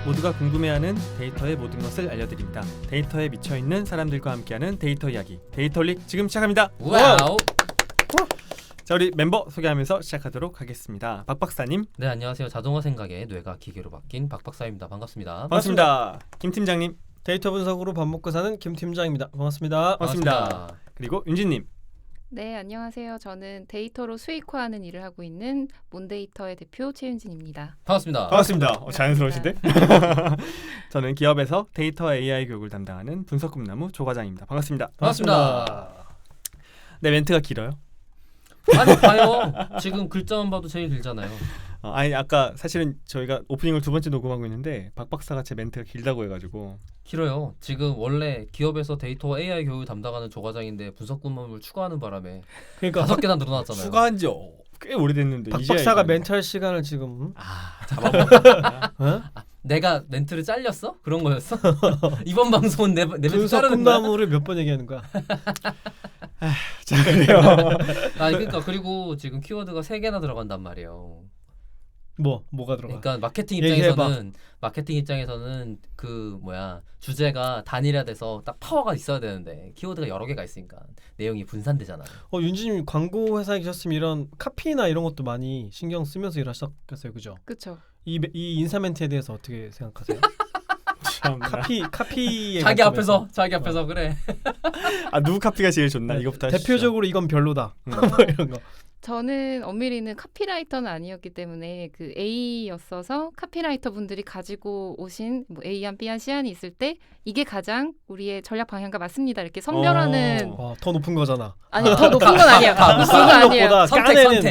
모두가 궁금해하는 데이터의 모든 것을 알려드립니다. 데이터에 미쳐있는 사람들과 함께하는 데이터 이야기 데이터릭 지금 시작합니다. 와우. 자, 우리 멤버 소개하면서 시작하도록 하겠습니다. 박 박사님. 네, 안녕하세요. 자동화 생각에 뇌가 기계로 바뀐 박 박사입니다. 반갑습니다. 반갑습니다. 김 팀장님. 데이터 분석으로 밥 먹고 사는 김 팀장입니다. 반갑습니다. 반갑습니다. 그리고 윤진님. 네, 안녕하세요. 저는 데이터로 수익화하는 일을 하고 있는 몬데이터의 대표 최윤진입니다. 반갑습니다. 반갑습니다. 자연스러우신데? 저는 기업에서 데이터 AI 교육을 담당하는 분석 꿈나무 조 과장입니다. 반갑습니다. 반갑습니다. 네, 멘트가 길어요. 아니 봐요. 지금 글자만 봐도 제일 길잖아요. 아니 아까 사실은 저희가 오프닝을 두 번째 녹음하고 있는데 박 박사가 제 멘트가 길다고 해가지고 길어요. 지금 원래 기업에서 데이터 AI 교육을 담당하는 조 과장인데 분석 군업을 추가하는 바람에 그러니까 5개나 늘어났잖아요. 추가한 지 꽤 오래됐는데 박 이제야 박사가 이거는- 멘탈 시간을 지금 잡아먹었다. 어? 내가 멘트를 잘렸어? 그런 거였어? 이번 방송은 내 멘트 분석 자르는 거야? 꿈나무를 몇 번 얘기하는 거야? 자, 그래요. 아니 그러니까 그리고 지금 키워드가 3개나 들어간단 말이에요. 뭐가 들어가? 그러니까 마케팅 얘기해봐. 입장에서는 그 주제가 단일화돼서 딱 파워가 있어야 되는데 키워드가 여러 개가 있으니까 내용이 분산되잖아요. 윤진님 광고 회사에 계셨으면 이런 카피나 이런 것도 많이 신경 쓰면서 일하셨겠어요, 그죠? 그렇죠. 이 인사 멘트에 대해서 어떻게 생각하세요? 참나. 카피의 자기 관점에서. 앞에서 그래. 누구 카피가 제일 좋나? 이거부터 하시죠. 대표적으로 이건 별로다. 음. 뭐 이런 거. 저는 엄밀히는 카피라이터는 아니었기 때문에 그 A였어서 카피라이터 분들이 가지고 오신 뭐 A안, B안, C안이 있을 때 이게 가장 우리의 전략 방향과 맞습니다. 이렇게 선별하는 더 높은 거잖아. 아니 더 높은 건 아니에요. 다 높은 거 아니에요. 것보다 선택. 까내는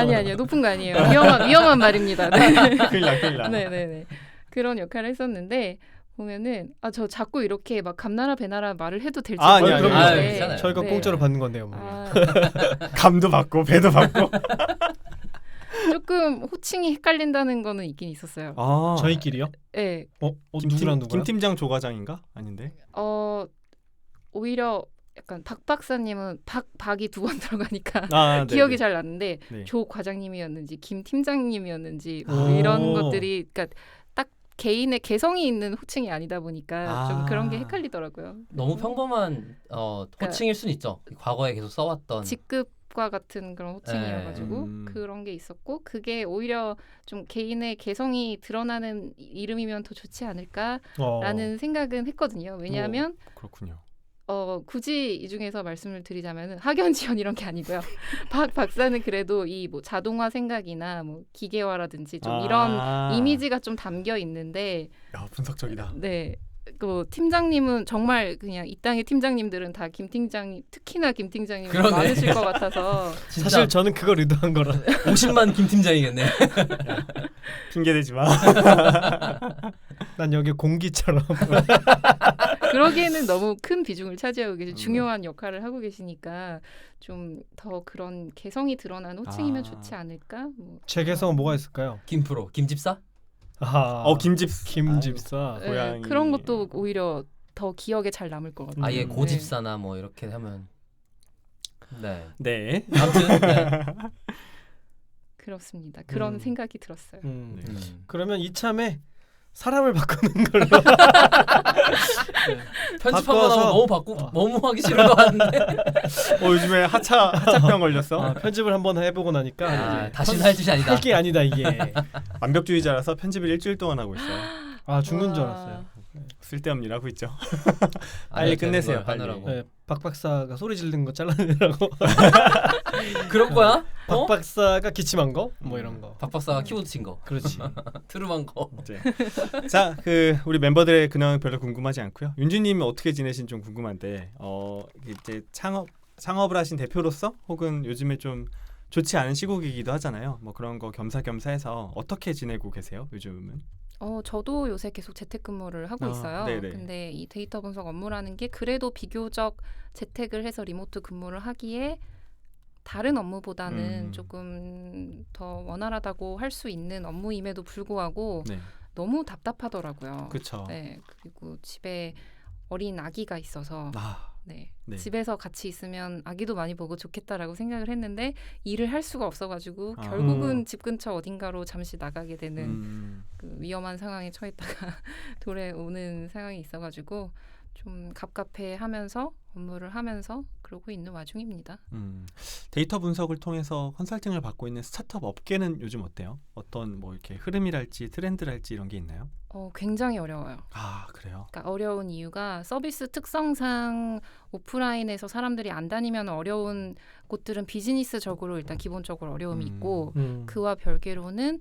네, 아니요. 높은 거 아니에요. 위험한 말입니다. 네. 큰일 나. 네네네. 그런 역할을 했었는데 보면은 저 자꾸 이렇게 막 감나라 배나라 말을 해도 될지 아니, 모르겠는데 아니, 괜찮아요. 저희가 네. 공짜로 받는 건데요. 뭐. 감도 받고 배도 받고. 조금 호칭이 헷갈린다는 거는 있긴 있었어요. 저희끼리요? 네. 누구랑 누구랑? 김 팀장 조 과장인가? 아닌데. 오히려 약간 박 박사님은 박이 2번 들어가니까 네, 기억이 네. 잘 났는데 네. 조 과장님이었는지 김 팀장님이었는지 뭐 오. 이런 것들이 그러니까 딱 개인의 개성이 있는 호칭이 아니다 보니까 좀 그런 게 헷갈리더라고요. 너무 평범한 호칭일 수는 있죠. 과거에 계속 써왔던. 직급과 같은 그런 호칭이어가지고 네. 그런 게 있었고 그게 오히려 좀 개인의 개성이 드러나는 이름이면 더 좋지 않을까라는 생각은 했거든요. 왜냐하면 그렇군요. 굳이 이 중에서 말씀을 드리자면은 학연 지연 이런 게 아니고요. 박 박사는 그래도 이 뭐 자동화 생각이나 뭐 기계화라든지 좀 이런 이미지가 좀 담겨 있는데 야, 분석적이다. 네. 그 팀장님은 정말 그냥 이 땅의 팀장님들은 다 김 팀장님 특히나 김 팀장님 그러네. 많으실 것 같아서 진짜 사실 저는 그걸 의도한 거라. 50만 김 팀장이겠네. 핑계 대지 마. 난 여기 공기처럼. 그러기에는 너무 큰 비중을 차지하고 계신 중요한 역할을 하고 계시니까 좀 더 그런 개성이 드러난 호칭이면 좋지 않을까? 뭐. 제 개성은 뭐가 있을까요? 김프로, 김집사? 아하. 김집사. 네, 고양이. 그런 것도 오히려 더 기억에 잘 남을 것 같아요. 아예 음. 고집사나 뭐 이렇게 하면 네. 네. 아무튼 네. 그렇습니다. 그런 생각이 들었어요. 네. 음. 그러면 이참에 사람을 바꾸는 걸로. 편집하고 바꿔서- 나면 너무 하기 싫은 거 같은데. 요즘에 하차병 걸렸어. 편집을 한번 해보고 나니까 이제 다시는 할 짓이 아니다. 할 게 아니다 이게. 완벽주의자라서 편집을 일주일 동안 하고 있어요. 죽는 줄 와. 알았어요. 쓸데없는 일 하고 있죠. 아니, 끝내세요, 그걸 빨리. 하느라고. 네, 박 박사가 소리 지르는 거 잘라내라고. 그런 거야? 박 박사가 기침한 거, 뭐 이런 거. 박 박사가 키보드 친 거, 그렇지. 트름한 거. 이제. 자, 우리 멤버들의 근황은 별로 궁금하지 않고요. 윤주님이 어떻게 지내신 좀 궁금한데, 이제 창업을 하신 대표로서 혹은 요즘에 좀 좋지 않은 시국이기도 하잖아요. 뭐 그런 거 겸사겸사해서 어떻게 지내고 계세요? 요즘은? 저도 요새 계속 재택근무를 하고 있어요. 네네. 근데 이 데이터 분석 업무라는 게 그래도 비교적 재택을 해서 리모트 근무를 하기에 다른 업무보다는 조금 더 원활하다고 할 수 있는 업무임에도 불구하고 네. 너무 답답하더라고요. 그렇죠. 네, 그리고 집에 어린 아기가 있어서 네. 네. 집에서 같이 있으면 아기도 많이 보고 좋겠다라고 생각을 했는데 일을 할 수가 없어가지고 아. 결국은 집 근처 어딘가로 잠시 나가게 되는 음. 그 위험한 상황에 처했다가 돌아오는 상황이 있어가지고 좀 갑갑해하면서 업무를 하면서 그러고 있는 와중입니다. 데이터 분석을 통해서 컨설팅을 받고 있는 스타트업 업계는 요즘 어때요? 어떤 뭐 이렇게 흐름이랄지 트렌드랄지 이런 게 있나요? 굉장히 어려워요. 아 그래요? 그러니까 어려운 이유가 서비스 특성상 오프라인에서 사람들이 안 다니면 어려운 곳들은 비즈니스적으로 일단 기본적으로 어려움이 있고 그와 별개로는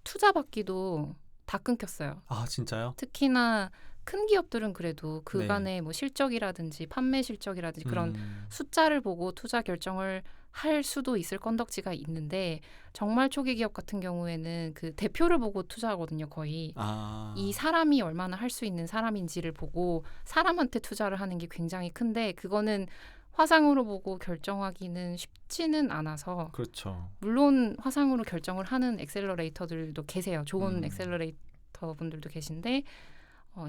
투자 받기도 다 끊겼어요. 아 진짜요? 특히나 큰 기업들은 그래도 그간의 뭐 실적이라든지 판매 실적이라든지 그런 숫자를 보고 투자 결정을 할 수도 있을 건덕지가 있는데 정말 초기 기업 같은 경우에는 그 대표를 보고 투자하거든요, 거의. 이 사람이 얼마나 할 수 있는 사람인지를 보고 사람한테 투자를 하는 게 굉장히 큰데 그거는 화상으로 보고 결정하기는 쉽지는 않아서 그렇죠. 물론 화상으로 결정을 하는 엑셀러레이터들도 계세요. 좋은 엑셀러레이터 분들도 계신데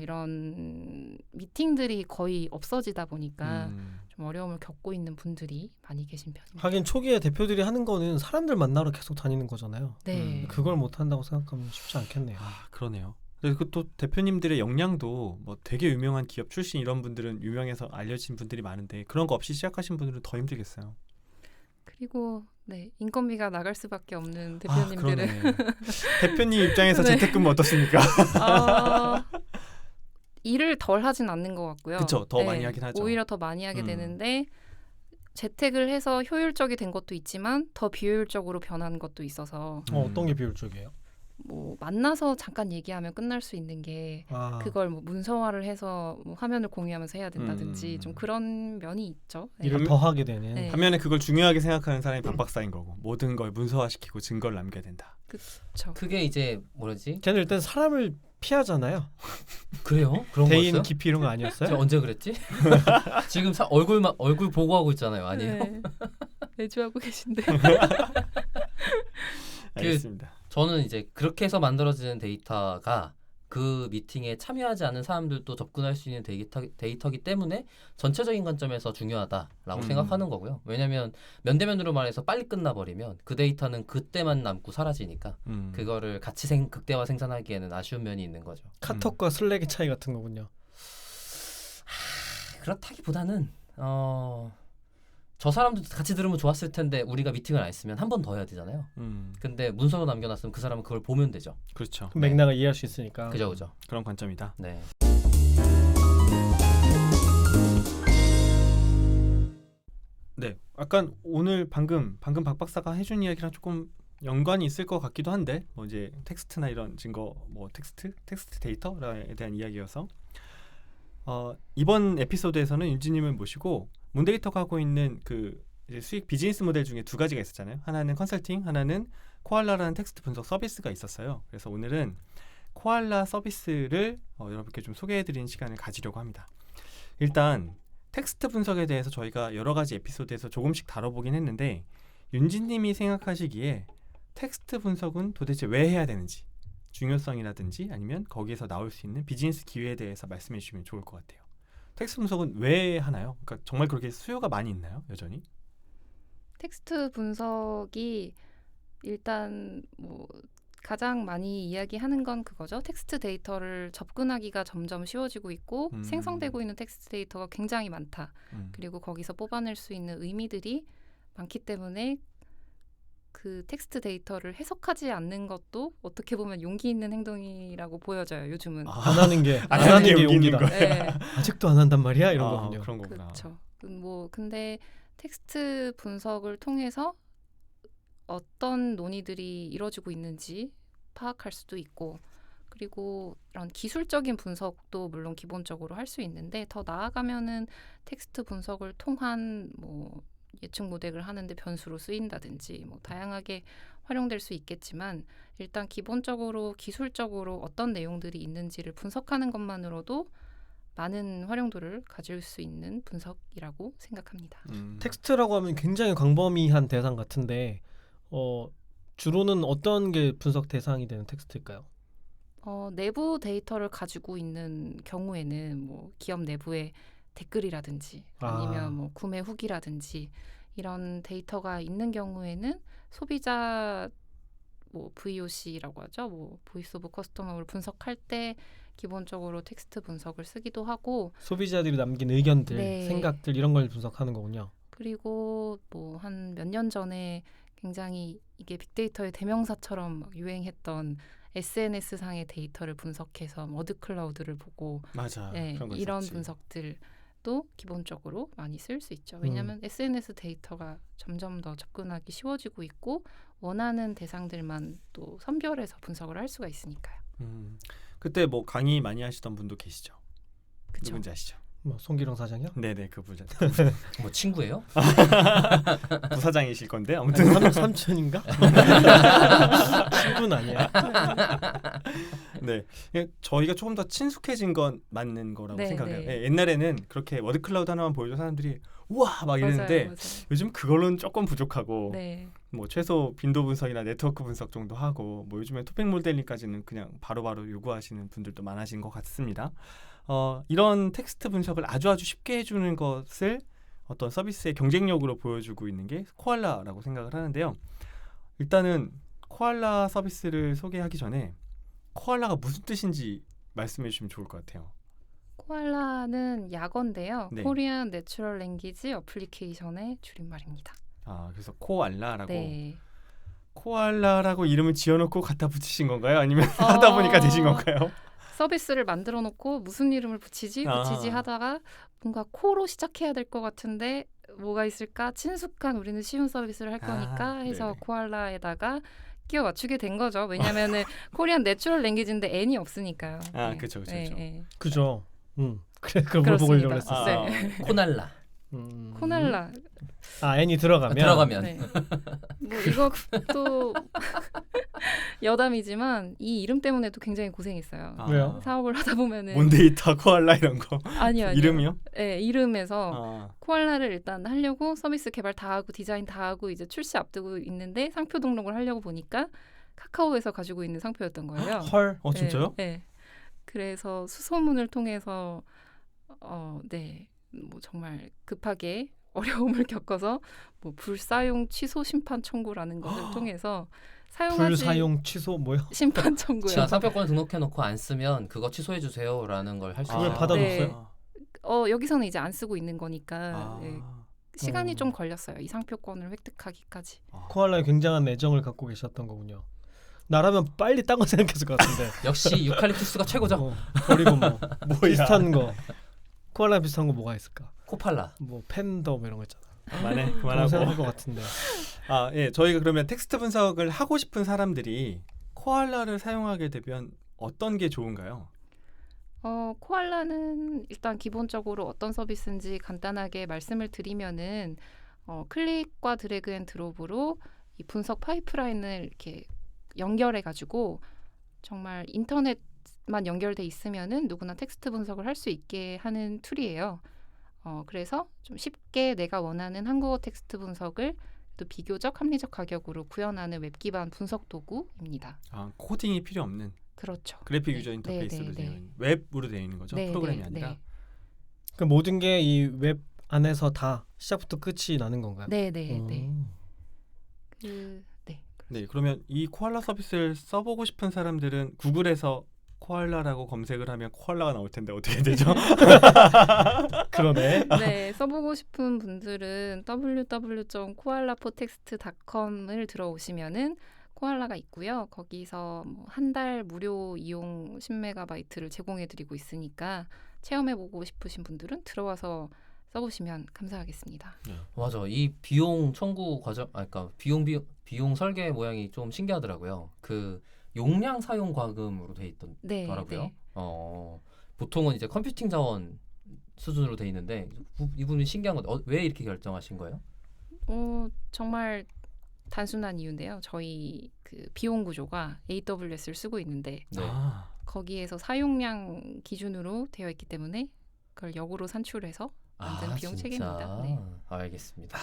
이런 미팅들이 거의 없어지다 보니까 좀 어려움을 겪고 있는 분들이 많이 계신 편입니다. 하긴 초기에 대표들이 하는 거는 사람들 만나러 계속 다니는 거잖아요. 네. 그걸 못 한다고 생각하면 쉽지 않겠네요. 아 그러네요. 그리고 또 대표님들의 역량도 뭐 되게 유명한 기업 출신 이런 분들은 유명해서 알려진 분들이 많은데 그런 거 없이 시작하신 분들은 더 힘들겠어요. 그리고 네 인건비가 나갈 수밖에 없는 대표님들은 그러네. 대표님 입장에서 네. 재택근무 어떻습니까? 일을 덜 하진 않는 것 같고요. 그쵸, 더 많이 하긴 하죠. 오히려 더 많이 하게 되는데 재택을 해서 효율적이 된 것도 있지만 더 비효율적으로 변한 것도 있어서 어떤 게 비율적이에요? 뭐 만나서 잠깐 얘기하면 끝날 수 있는 게 그걸 뭐 문서화를 해서 뭐 화면을 공유하면서 해야 된다든지 좀 그런 면이 있죠. 네. 일을 더 하게 되는. 네. 반면에 그걸 중요하게 생각하는 사람이 박박사인 거고 모든 걸 문서화시키고 증거를 남겨야 된다. 그렇죠. 그게 이제 뭐라지? 걔는 일단 사람을 피하잖아요. 그래요? 그런 대인 거였어요? 깊이 이런 거 아니었어요? 제가 언제 그랬지? 지금 얼굴 보고 하고 있잖아요. 아니에요? 네. 내주하고 계신데. 알겠습니다. 저는 이제 그렇게 해서 만들어지는 데이터가 그 미팅에 참여하지 않은 사람들도 접근할 수 있는 데이터기 때문에 전체적인 관점에서 중요하다라고 생각하는 거고요. 왜냐하면 면대면으로 말해서 빨리 끝나버리면 그 데이터는 그때만 남고 사라지니까 그거를 같이 극대화 생산하기에는 아쉬운 면이 있는 거죠. 카톡과 슬랙의 차이 같은 거군요. 그렇다기보다는 저 사람도 같이 들으면 좋았을 텐데 우리가 미팅을 안 했으면 한 번 더 해야 되잖아요. 근데 문서로 남겨놨으면 그 사람은 그걸 보면 되죠. 그렇죠. 그 맥락을 이해할 수 있으니까. 그죠. 그런 관점이다. 네. 네, 약간 오늘 방금 박 박사가 해준 이야기랑 조금 연관이 있을 것 같기도 한데 뭐 이제 텍스트나 이런 증거, 뭐 텍스트 데이터에 대한 이야기여서 이번 에피소드에서는 윤지님을 모시고 문데이터가 하고 있는 그 이제 수익 비즈니스 모델 중에 두 가지가 있었잖아요. 하나는 컨설팅, 하나는 코알라라는 텍스트 분석 서비스가 있었어요. 그래서 오늘은 코알라 서비스를 여러분께 좀 소개해드리는 시간을 가지려고 합니다. 일단 텍스트 분석에 대해서 저희가 여러 가지 에피소드에서 조금씩 다뤄보긴 했는데 윤지님이 생각하시기에 텍스트 분석은 도대체 왜 해야 되는지 중요성이라든지 아니면 거기에서 나올 수 있는 비즈니스 기회에 대해서 말씀해 주시면 좋을 것 같아요. 텍스트 분석은 왜 하나요? 그러니까 정말 그렇게 수요가 많이 있나요? 여전히? 텍스트 분석이 일단 뭐 가장 많이 이야기하는 건 그거죠. 텍스트 데이터를 접근하기가 점점 쉬워지고 있고 생성되고 있는 텍스트 데이터가 굉장히 많다. 그리고 거기서 뽑아낼 수 있는 의미들이 많기 때문에 그 텍스트 데이터를 해석하지 않는 것도 어떻게 보면 용기 있는 행동이라고 보여져요. 요즘은. 안 하는 게 안 하는 게 용기 있는 용기다. 거예요. 네. 아직도 안 한단 말이야 이런 거군요. 그런 거구나. 그렇죠. 뭐 근데 텍스트 분석을 통해서 어떤 논의들이 이루어지고 있는지 파악할 수도 있고 그리고 이런 기술적인 분석도 물론 기본적으로 할 수 있는데 더 나아가면은 텍스트 분석을 통한 뭐 예측 모델을 하는데 변수로 쓰인다든지 뭐 다양하게 활용될 수 있겠지만 일단 기본적으로 기술적으로 어떤 내용들이 있는지를 분석하는 것만으로도 많은 활용도를 가질 수 있는 분석이라고 생각합니다. 텍스트라고 하면 굉장히 광범위한 대상 같은데 주로는 어떤 게 분석 대상이 되는 텍스트일까요? 내부 데이터를 가지고 있는 경우에는 뭐 기업 내부의 댓글이라든지 아. 아니면 뭐 구매 후기라든지 이런 데이터가 있는 경우에는 소비자 뭐 VOC라고 하죠. 뭐 보이스 오브 커스터머를 분석할 때 기본적으로 텍스트 분석을 쓰기도 하고 소비자들이 남긴 의견들, 네. 생각들 이런 걸 분석하는 거군요. 그리고 뭐 한 몇 년 전에 굉장히 이게 빅데이터의 대명사처럼 막 유행했던 SNS 상의 데이터를 분석해서 워드 클라우드를 보고 맞아. 네, 그런 거 이런 있었지. 분석들도 기본적으로 많이 쓸 수 있죠. 왜냐하면 SNS 데이터가 점점 더 접근하기 쉬워지고 있고 원하는 대상들만 또 선별해서 분석을 할 수가 있으니까요. 그때 뭐 강의 많이 하시던 분도 계시죠. 그쵸? 누군지 아시죠? 뭐 송기령 사장이요? 네네 그분 뭐 친구예요? 부사장이실 건데 아무튼 삼촌인가? 친구는 아니야. 네 저희가 조금 더 친숙해진 건 맞는 거라고 네, 생각해요. 네. 예, 옛날에는 그렇게 워드 클라우드 하나만 보여줘 사람들이 우와 막 이랬는데 맞아요. 요즘 그걸로는 조금 부족하고 네. 뭐 최소 빈도 분석이나 네트워크 분석 정도 하고 뭐 요즘에 토픽 모델링까지는 그냥 바로바로 요구하시는 분들도 많아진 것 같습니다. 이런 텍스트 분석을 아주 쉽게 해주는 것을 어떤 서비스의 경쟁력으로 보여주고 있는 게 코알라라고 생각을 하는데요. 일단은 코알라 서비스를 소개하기 전에 코알라가 무슨 뜻인지 말씀해 주시면 좋을 것 같아요. 코알라는 약어인데요. 네. 코리안 내추럴 랭귀지 어플리케이션의 줄임말입니다. 그래서 코알라라고 네. 코알라라고 이름을 지어놓고 갖다 붙이신 건가요? 아니면 하다 보니까 되신 건가요? 서비스를 만들어 놓고 무슨 이름을 붙이지 하다가 뭔가 코로 시작해야 될 것 같은데 뭐가 있을까? 친숙한 우리는 쉬운 서비스를 할 거니까 해서 네네. 코알라에다가 끼워 맞추게 된 거죠. 왜냐면은 코리안 내추럴 랭귀지인데 N이 없으니까요. 네. 그쵸. 그죠. 그래 그걸 물어보려고 그렇습니다. 그랬어. 네. 코날라. 코날라. N이 들어가면. 네. 뭐 이것도 여담이지만 이 이름 때문에도 굉장히 고생했어요. 왜요? 사업을 하다 보면은 몬데이터 코알라 이런 거 아니요. 이름이요? 네, 이름에서 코알라를 일단 하려고 서비스 개발 다 하고 디자인 다 하고 이제 출시 앞두고 있는데 상표 등록을 하려고 보니까 카카오에서 가지고 있는 상표였던 거예요. 헐. 진짜요? 네. 그래서 수소문을 통해서 네. 뭐 정말 급하게 어려움을 겪어서 뭐 불사용 취소 심판 청구라는 것을 통해서 사용하지 불사용 취소 뭐요? 심판 청구요. 제가 상표권 등록해놓고 안 쓰면 그거 취소해 주세요라는 걸 할 수 그걸 있어요. 받아줬어요? 네. 여기서는 이제 안 쓰고 있는 거니까 네. 시간이 어. 좀 걸렸어요. 이 상표권을 획득하기까지. 코알라에 굉장한 애정을 갖고 계셨던 거군요. 나라면 빨리 딴 거 생각했을 것 같은데. 역시 유칼립투스가 최고죠. 버리고 뭐 뭐야? 비슷한 거. 코알라 비슷한 거 뭐가 있을까? 코팔라. 뭐 팬더 뭐 이런 거 있잖아. 그만해 그런 생각할 그만하고. 것 같은데. 예, 저희가 그러면 텍스트 분석을 하고 싶은 사람들이 코알라를 사용하게 되면 어떤 게 좋은가요? 코알라는 일단 기본적으로 어떤 서비스인지 간단하게 말씀을 드리면은 클릭과 드래그 앤 드롭으로 이 분석 파이프라인을 이렇게 연결해 가지고 정말 인터넷만 연결돼 있으면은 누구나 텍스트 분석을 할 수 있게 하는 툴이에요. 그래서 좀 쉽게 내가 원하는 한국어 텍스트 분석을 또 비교적 합리적 가격으로 구현하는 웹 기반 분석 도구입니다. 코딩이 필요 없는 그렇죠. 그래픽 네. 유저 인터페이스로 네. 되어 있는 웹으로 되어 있는 거죠. 네, 프로그램이 네, 아니라. 네. 그 모든 게 이 웹 안에서 다 시작부터 끝이 나는 건가요? 네. 네. 네, 그러면 이 코알라 서비스를 써보고 싶은 사람들은 구글에서 코알라라고 검색을 하면 코알라가 나올 텐데 어떻게 되죠? 그러네. 네, 써보고 싶은 분들은 www.koalapotext.com을 들어오시면은 코알라가 있고요. 거기서 뭐 한 달 무료 이용 10MB를 제공해드리고 있으니까 체험해보고 싶으신 분들은 들어와서 써보시면 감사하겠습니다. 맞아. 이 비용 청구 과정, 그러니까 비용 설계 모양이 좀 신기하더라고요. 그 용량 사용 과금으로 돼 있더라고요. 네. 보통은 이제 컴퓨팅 자원 수준으로 돼 있는데 이 부분이 신기한 건 왜 이렇게 결정하신 거예요? 정말 단순한 이유인데요. 저희 그 비용 구조가 AWS를 쓰고 있는데 네. 거기에서 사용량 기준으로 되어 있기 때문에 그걸 역으로 산출해서 만든 비용 진짜? 체계입니다. 네. 알겠습니다.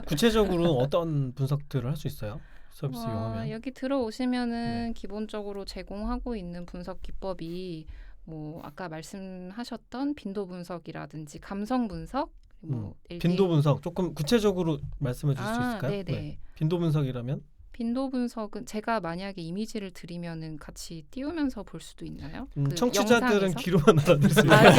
구체적으로 어떤 분석들을 할 수 있어요? 서비스 이용하면? 여기 들어오시면은 기본적으로 제공하고 있는 분석 기법이 뭐 아까 말씀하셨던 빈도 분석이라든지 감성 분석, 뭐 빈도 분석 조금 구체적으로 말씀해 주실 수 있을까요? 네네. 빈도 분석이라면 빈도 분석은 제가 만약에 이미지를 드리면은 같이 띄우면서 볼 수도 있나요? 그 청취자들은 영상에서? 귀로만 알아들 수 있어요.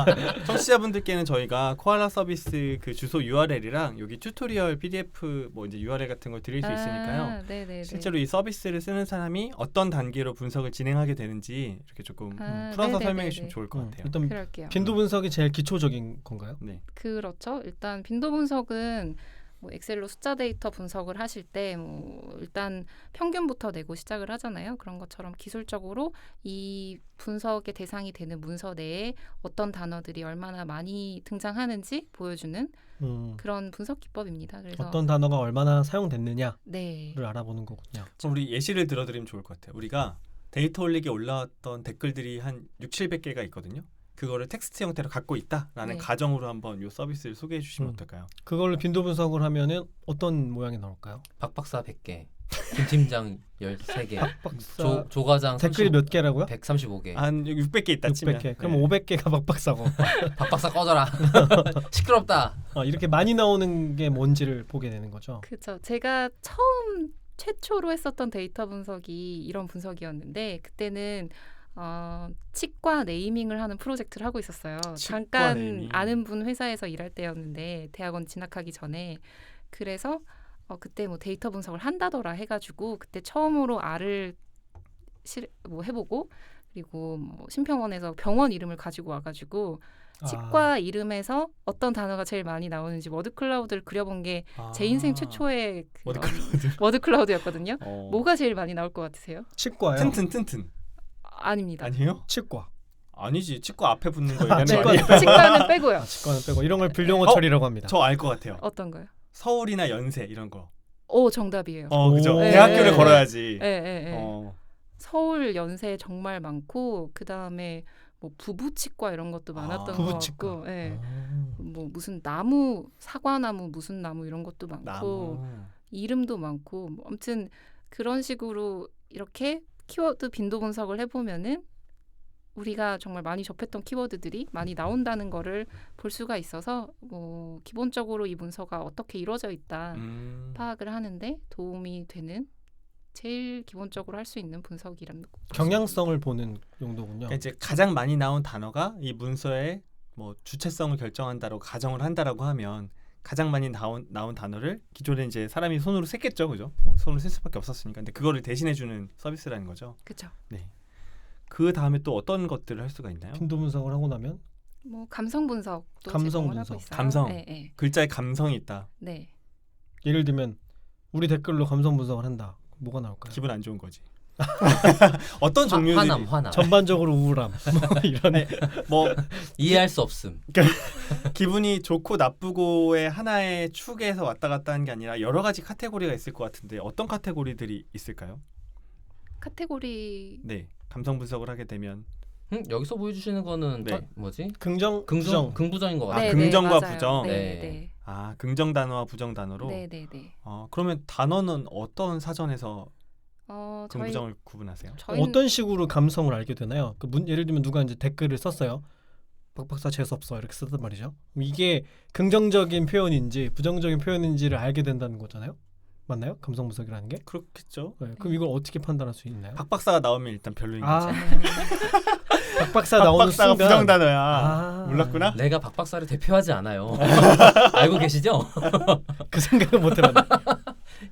그래요? 청취자분들께는 저희가 코알라 서비스 그 주소 URL이랑 여기 튜토리얼 PDF 뭐 이제 URL 같은 걸 드릴 수 있으니까요. 네네네. 실제로 이 서비스를 쓰는 사람이 어떤 단계로 분석을 진행하게 되는지 이렇게 조금 풀어서 네네네네. 설명해 주시면 좋을 것 같아요. 일단 그럴게요. 빈도 분석이 제일 기초적인 건가요? 네. 그렇죠. 일단 빈도 분석은 뭐 엑셀로 숫자 데이터 분석을 하실 때 뭐 일단 평균부터 내고 시작을 하잖아요. 그런 것처럼 기술적으로 이 분석의 대상이 되는 문서 내에 어떤 단어들이 얼마나 많이 등장하는지 보여주는 그런 분석 기법입니다. 그래서 어떤 단어가 얼마나 사용됐느냐를 네. 알아보는 거군요. 그럼 우리 예시를 들어드리면 좋을 것 같아요. 우리가 데이터 올리기에 올라왔던 댓글들이 한 6,700개가 있거든요. 그거를 텍스트 형태로 갖고 있다라는 네. 가정으로 한번 이 서비스를 소개해 주시면 어떨까요? 그걸로 빈도 분석을 하면은 어떤 모양이 나올까요? 박박사 100개, 김 팀장 13개, 박박사 조 과장 댓글이 몇 개라고요? 135개. 한 600개 있다 치면 600개. 그럼 네. 500개가 박박사고. 박박사 꺼져라. 시끄럽다. 이렇게 많이 나오는 게 뭔지를 보게 되는 거죠. 그렇죠. 제가 최초로 했었던 데이터 분석이 이런 분석이었는데 그때는 치과 네이밍을 하는 프로젝트를 하고 있었어요. 치과 잠깐 네이밍. 아는 분 회사에서 일할 때였는데 대학원 진학하기 전에 그래서 그때 뭐 데이터 분석을 한다더라 해가지고 그때 처음으로 R을 해보고 그리고 뭐 심평원에서 병원 이름을 가지고 와가지고 치과 이름에서 어떤 단어가 제일 많이 나오는지 워드클라우드를 그려본 게 제 인생 최초의 워드클라우드였거든요. 뭐가 제일 많이 나올 것 같으세요? 치과요. 튼튼 아닙니다. 아니에요? 치과. 아니지 치과 앞에 붙는 거 얘기하는 거 치과. 아니에요? 치과는 빼고요. 치과는 빼고 이런 걸 불용어 어? 처리라고 합니다. 저 알 것 같아요. 어떤 거요? 서울이나 연세 이런 거. 오 정답이에요. 그죠. 오. 대학교를 네. 걸어야지. 네. 서울 연세 정말 많고 그 다음에 뭐 부부치과 이런 것도 많았던 것 부부치과. 같고, 뭐 무슨 나무 사과나무 무슨 나무 이런 것도 많고 나무. 이름도 많고 뭐 아무튼 그런 식으로 이렇게 키워드 빈도 분석을 해보면은 우리가 정말 많이 접했던 키워드들이 많이 나온다는 거를 볼 수가 있어서 뭐 기본적으로 이 문서가 어떻게 이루어져 있다 파악을 하는데 도움이 되는 제일 기본적으로 할 수 있는 분석이라는 거. 경향성을 보는 용도군요. 그러니까 이제 가장 많이 나온 단어가 이 문서의 뭐 주체성을 결정한다고 가정을 한다라고 하면 가장 많이 나온 단어를 기존에 이제 사람이 손으로 셌겠죠, 그죠? 손으로 셀 수밖에 없었으니까. 근데 그거를 대신해주는 서비스라는 거죠. 그렇죠. 네. 그 다음에 또 어떤 것들을 할 수가 있나요? 빈도 분석을 하고 나면 뭐 감성 분석도 감성 제공을 분석. 하고 있어요. 감성. 네. 글자에 감성이 있다. 네. 예를 들면 우리 댓글로 감성 분석을 한다. 뭐가 나올까요? 기분 안 좋은 거지. 어떤 종류들이 화남. 전반적으로 우울함. 뭐 이런. 뭐 이해할 수 없음. 기분이 좋고 나쁘고의 하나의 축에서 왔다 갔다 하는 게 아니라 여러 가지 카테고리가 있을 것 같은데 어떤 카테고리들이 있을까요? 카테고리 네, 감성 분석을 하게 되면 여기서 보여주시는 거는 네. 뭐지? 긍정, 부정. 긍부정인 것 아, 같아요. 긍정과 맞아요. 부정. 네. 아 긍정 단어와 부정 단어로. 네. 그러면 단어는 어떤 사전에서 저희 긍부정을 구분하세요? 어떤 식으로 감성을 알게 되나요? 예를 들면 누가 이제 댓글을 썼어요. 박박사 재수 없어 이렇게 썼단 말이죠. 이게 긍정적인 표현인지 부정적인 표현인지를 알게 된다는 거잖아요. 맞나요? 감성 분석이라는 게? 그렇겠죠. 네, 그럼 이걸 어떻게 판단할 수 있나요? 박 박사가 나오면 일단 별로인 거지. 박박사 박 나오는 박사가 순간 부정 단어야. 몰랐구나. 내가 박박사를 대표하지 않아요. 알고 계시죠? 그 생각은 못 해봤네.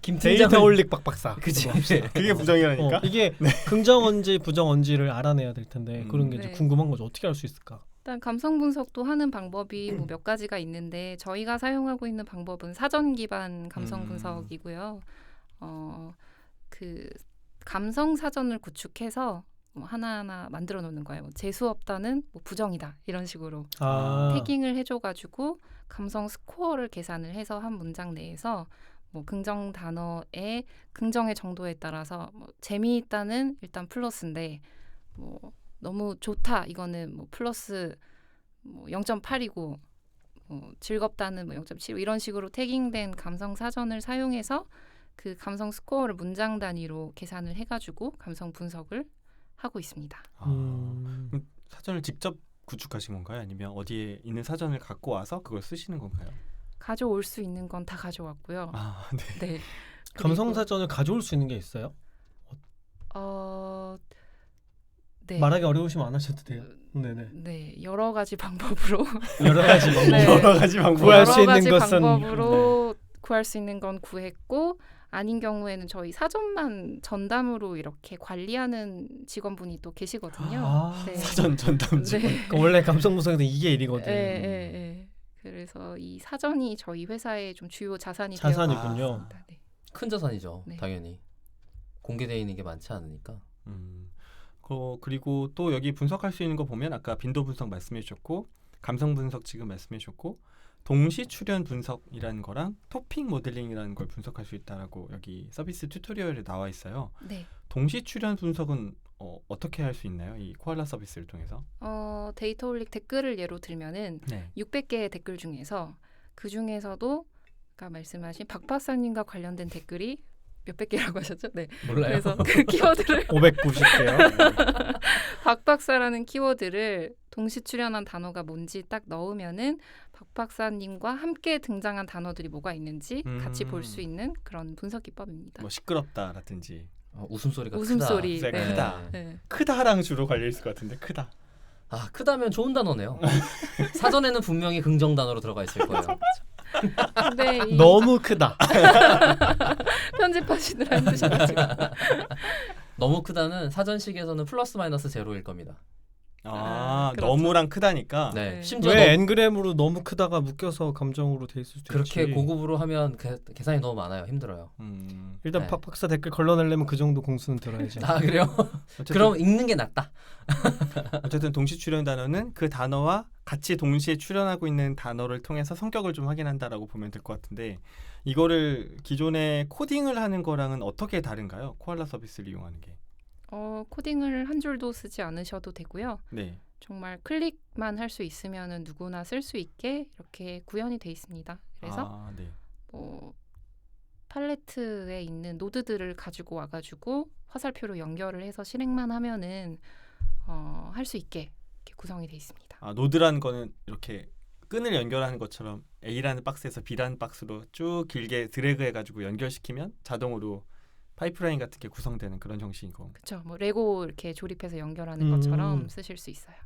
김 데이터 팀장은 올릭 박박사. 그치. 그게 부정이라니까. 이게 긍정언지 부정언지를 알아내야 될 텐데 그런 게 이제 네. 궁금한 거죠. 어떻게 알 수 있을까? 일단 감성 분석도 하는 방법이 뭐 몇 가지가 있는데 저희가 사용하고 있는 방법은 사전 기반 감성 분석이고요. 그 감성 사전을 구축해서 뭐 하나하나 만들어 놓는 거예요. 재수 없다는 뭐 부정이다 이런 식으로 태깅을 해줘가지고 감성 스코어를 계산을 해서 한 문장 내에서 뭐 긍정 단어의 긍정의 정도에 따라서 뭐 재미있다는 일단 플러스인데 뭐 너무 좋다 이거는 뭐 플러스 뭐 0.8이고 뭐 즐겁다는 뭐 0.7 이런 식으로 태깅된 감성 사전을 사용해서 그 감성 스코어를 문장 단위로 계산을 해가지고 감성 분석을 하고 있습니다. 사전을 직접 구축하신 건가요? 아니면 어디에 있는 사전을 갖고 와서 그걸 쓰시는 건가요? 가져올 수 있는 건 다 가져왔고요. 아, 네. 네. 감성 그리고, 사전을 가져올 수 있는 게 있어요? 네. 말하기 어려우시면 안 하셔도 돼요. 네네. 네, 여러 가지 방법으로 여러 가지 방법. 네. 여러 가지 방법. 구할 수 여러 있는 가지 것은- 방법으로 구할 수 있는 건 구했고 아닌 경우에는 저희 사전만 전담으로 이렇게 관리하는 직원분이 또 계시거든요. 아, 네. 사전 전담 직원. 네. 그러니까 원래 감성 분석에서 이게 일이거든. 예, 예, 예. 그래서 이 사전이 저희 회사의 좀 주요 자산이 자산이군요. 되어 있습니다. 네. 큰 자산이죠. 네. 당연히 공개되어 있는 게 많지 않으니까. 그리고 또 여기 분석할 수 있는 거 보면 아까 빈도 분석 말씀해 주셨고 감성 분석 지금 말씀해 주셨고 동시 출현 분석이라는 거랑 토핑 모델링이라는 걸 분석할 수 있다라고 여기 서비스 튜토리얼에 나와 있어요. 네. 동시 출현 분석은 어떻게 할 수 있나요? 이 코알라 서비스를 통해서? 데이터 올릭 댓글을 예로 들면은 네. 600개의 댓글 중에서 그 중에서도 아까 말씀하신 박 박사님과 관련된 댓글이 몇백 개라고 하셨죠? 네. 몰라요. 그래서 그 키워드를 590개요. 박 박사라는 키워드를 동시 출연한 단어가 뭔지 딱 넣으면은 박 박사님과 함께 등장한 단어들이 뭐가 있는지 같이 볼 수 있는 그런 분석 기법입니다. 뭐 시끄럽다라든지 웃음소리가 웃음소리. 크다. 네. 크다. 네. 크다랑 주로 걸려 있을 것 같은데 크다. 아 크다면 좋은 단어네요. 사전에는 분명히 긍정 단어로 들어가 있을 거예요. 근데 이 너무 크다. 편집하시느라 힘드셔가지고 너무 크다는 사전식에서는 플러스 마이너스 제로일 겁니다. 그렇죠. 너무랑 크다니까. 네. 네. 심지어 왜 엔그램으로 너무 크다가 묶여서 감정으로 돼 있을 수도 그렇게 있지. 고급으로 하면 계산이 너무 많아요. 힘들어요. 일단 네. 박 박사 댓글 걸러내려면 그 정도 공수는 들어야죠. 아 그래요? 어쨌든, 그럼 읽는 게 낫다. 어쨌든 동시 출연 단어는 그 단어와 같이 동시에 출연하고 있는 단어를 통해서 성격을 좀 확인한다라고 보면 될 것 같은데 이거를 기존에 코딩을 하는 거랑은 어떻게 다른가요? 코알라 서비스를 이용하는 게. 코딩을 한 줄도 쓰지 않으셔도 되고요. 네. 정말 클릭만 할 수 있으면은 누구나 쓸 수 있게 이렇게 구현이 돼 있습니다. 그래서 네. 팔레트에 있는 노드들을 가지고 와가지고 화살표로 연결을 해서 실행만 하면은 할 수 있게 이렇게 구성이 돼 있습니다. 노드라는 거는 이렇게 끈을 연결하는 것처럼 A라는 박스에서 B라는 박스로 쭉 길게 드래그 해가지고 연결시키면 자동으로 파이프라인 같은 게 구성되는 그런 형식인 거. 그렇죠. 뭐 레고 이렇게 조립해서 연결하는 것처럼 쓰실 수 있어요.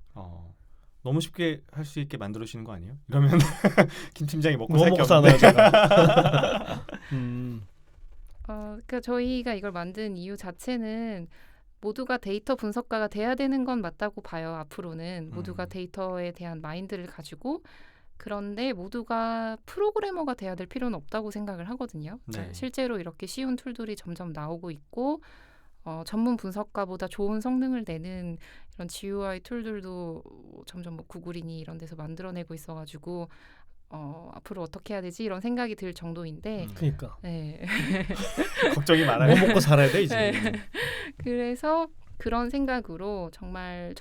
너무 쉽게 할 수 있게 만들어 주시는 거 아니에요? 이러면 김 팀장이 먹고 뭐 살 게 먹고 없네. 사나요, 제가? 그러니까 저희가 이걸 만든 이유 자체는 모두가 데이터 분석가가 돼야 되는 건 맞다고 봐요. 앞으로는 모두가 데이터에 대한 마인드를 가지고 그런데 모두가 프로그래머가 돼야 될 필요는 없다고 생각을 하거든요. 네. 실제로 이렇게 쉬운 툴들이 점점 나오고 있고 전문 분석가보다 좋은 성능을 내는 이런 GUI 툴들도 점점 뭐 구글이니 이런 데서 만들어내고 있어가지고 앞으로 어떻게 해야 되지 이런 생각이 들 정도인데 그러니까 네. 걱정이 많아요. 뭐 먹고 살아야 돼 이제. 네. 그래서 그런 생각으로 정말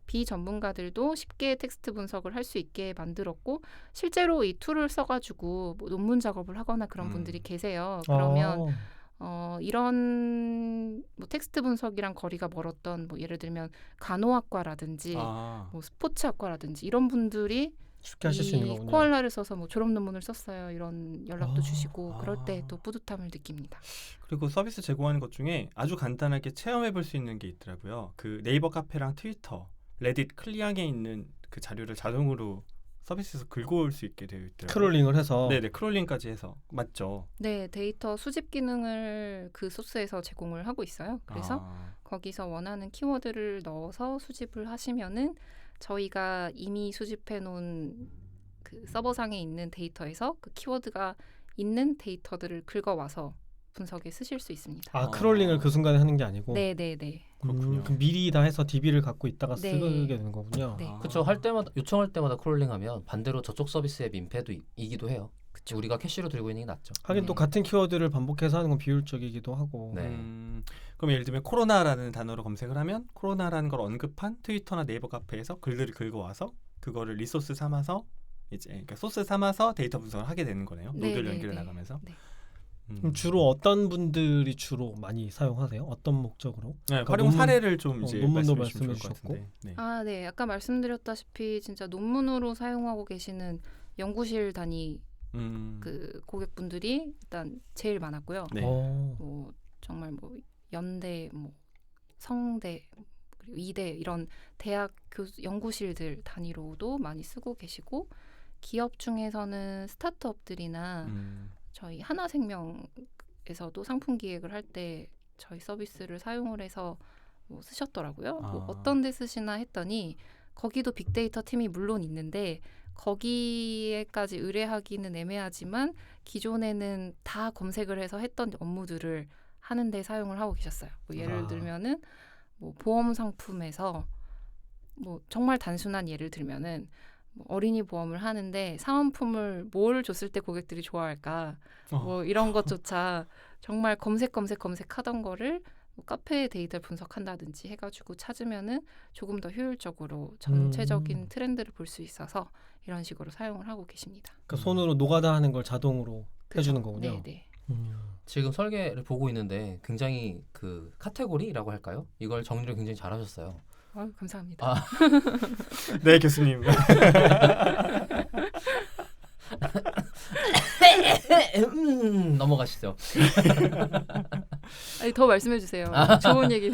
비전문가들도 쉽게 텍스트 분석을 할 수 있게 만들었고 실제로 이 툴을 써가지고 뭐 논문 작업을 하거나 그런 분들이 계세요. 그러면 이런 뭐 텍스트 분석이랑 거리가 멀었던 뭐 예를 들면 간호학과라든지 뭐 스포츠학과라든지 이런 분들이 쉽게 하실 수 있는 거군요. 코알라를 써서 뭐 졸업 논문을 썼어요. 이런 연락도 주시고 그럴 때 또 뿌듯함을 느낍니다. 그리고 서비스 제공하는 것 중에 아주 간단하게 체험해 볼 수 있는 게 있더라고요. 그 네이버 카페랑 트위터, 레딧, 클리앙에 있는 그 자료를 자동으로 서비스에서 긁어올 수 있게 되어 있더라고요. 크롤링을 해서. 네네, 크롤링까지 해서 맞죠. 네, 데이터 수집 기능을 그 소스에서 제공을 하고 있어요. 그래서 거기서 원하는 키워드를 넣어서 수집을 하시면은 저희가 이미 수집해 놓은 그 서버상에 있는 데이터에서 그 키워드가 있는 데이터들을 긁어와서 분석에 쓰실 수 있습니다. 크롤링을 그 순간에 하는 게 아니고. 네, 네, 네. 그렇군요. 그럼 미리 다 해서 DB를 갖고 있다가 네. 쓰게 되는 거군요. 네. 그렇죠. 할 때마다 요청할 때마다 크롤링하면 반대로 저쪽 서비스의 민폐이기도 해요. 그쵸. 우리가 캐시로 들고 있는 게 낫죠. 하긴 또 네. 같은 키워드를 반복해서 하는 건 비효율적이기도 하고. 네. 그럼 예를 들면 코로나라는 단어로 검색을 하면 코로나라는 걸 언급한 트위터나 네이버 카페에서 글들을 긁어와서 그거를 리소스 삼아서 이제 그러니까 소스 삼아서 데이터 분석을 하게 되는 거네요. 네, 노드를 네, 연결해 네. 나가면서. 네. 그럼 주로 어떤 분들이 주로 많이 사용하세요? 어떤 목적으로? 네, 그러니까 활용 논문- 사례를 좀 이제 논문도 말씀해 주시면 좋을 말씀해 것 같은데. 네. 아, 네. 아까 말씀드렸다시피 진짜 논문으로 사용하고 계시는 연구실 단위 그 고객분들이 일단 제일 많았고요. 네. 뭐 정말 뭐 연대, 뭐 성대, 그리고 이대 이런 대학 연구실들 단위로도 많이 쓰고 계시고 기업 중에서는 스타트업들이나 저희 하나생명에서도 상품 기획을 할 때 저희 서비스를 사용을 해서 뭐 쓰셨더라고요. 뭐 어떤 데 쓰시나 했더니 거기도 빅데이터 팀이 물론 있는데 거기에까지 의뢰하기는 애매하지만 기존에는 다 검색을 해서 했던 업무들을 하는 데 사용을 하고 계셨어요. 뭐 예를 들면은 뭐 보험 상품에서 뭐 정말 단순한 예를 들면은 뭐 어린이 보험을 하는데 사은품을 뭘 줬을 때 고객들이 좋아할까 뭐 이런 것조차 정말 검색하던 거를 뭐 카페 데이터를 분석한다든지 해가지고 찾으면은 조금 더 효율적으로 전체적인 트렌드를 볼 수 있어서 이런 식으로 사용을 하고 계십니다. 그러니까 손으로 노가다 하는 걸 자동으로 해주는 거군요. 네. 지금 설계를 보고 있는데 굉장히 그 카테고리라고 할까요? 이걸 정리를 굉장히 잘하셨어요. 감사합니다. 네, 교수님. 넘어가시죠. 아니, 더 말씀해 주세요. 좋은 얘기.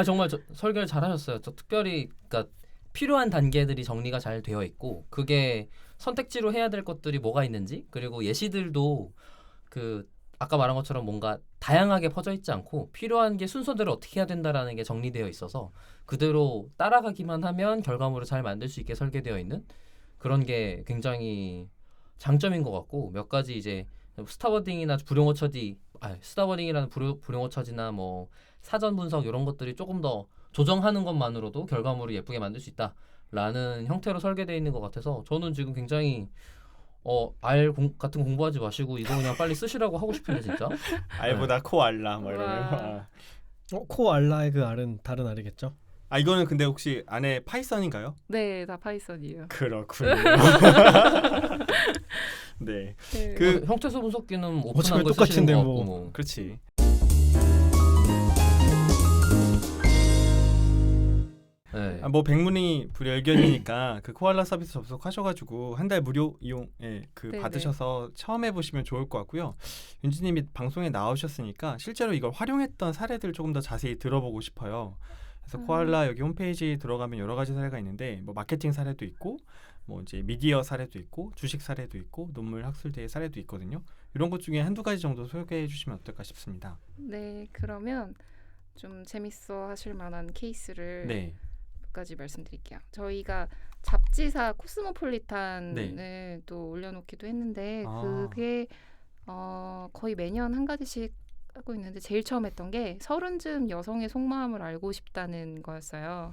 정말 설계를 잘하셨어요. 저 특별히 그러니까 필요한 단계들이 정리가 잘 되어 있고 그게 선택지로 해야 될 것들이 뭐가 있는지 그리고 예시들도 그 아까 말한 것처럼 뭔가 다양하게 퍼져 있지 않고 필요한 게 순서대로 어떻게 해야 된다라는 게 정리되어 있어서 그대로 따라가기만 하면 결과물을 잘 만들 수 있게 설계되어 있는 그런 게 굉장히 장점인 것 같고 몇 가지 이제 스타워딩이나 스타워딩이라는 불용어처지나 뭐 사전 분석 이런 것들이 조금 더 조정하는 것만으로도 결과물을 예쁘게 만들 수 있다라는 형태로 설계되어 있는 것 같아서 저는 지금 굉장히 같은 공부하지 마시고 이거 그냥 빨리 쓰시라고 하고 싶은데 진짜. 알보다 코알라 뭐 이러면. 코알라의 그 알은 다른 알이겠죠? 이거는 근데 혹시 안에 파이썬인가요? 네, 다 파이썬이에요. 그렇군요. 네. 그 형태소 분석기는 오픈한 어차피 걸 쓰시는 똑같은데 것 뭐. 같고 뭐. 그렇지. 네. 뭐 백문이 불여일견이니까 그 코알라 서비스 접속하셔가지고 한 달 무료 이용 네네. 받으셔서 처음 해보시면 좋을 것 같고요. 윤지님이 방송에 나오셨으니까 실제로 이걸 활용했던 사례들 조금 더 자세히 들어보고 싶어요. 그래서 코알라 여기 홈페이지 들어가면 여러 가지 사례가 있는데 뭐 마케팅 사례도 있고 뭐 이제 미디어 사례도 있고 주식 사례도 있고 논문 학술대회 사례도 있거든요. 이런 것 중에 한두 가지 정도 소개해 주시면 어떨까 싶습니다. 네, 그러면 좀 재밌어 하실 만한 케이스를 네. 몇 가지 말씀드릴게요. 저희가 잡지사 코스모폴리탄을 또 올려놓기도 했는데 그게 거의 매년 한 가지씩 하고 있는데 제일 처음 했던 게 30쯤 여성의 속마음을 알고 싶다는 거였어요.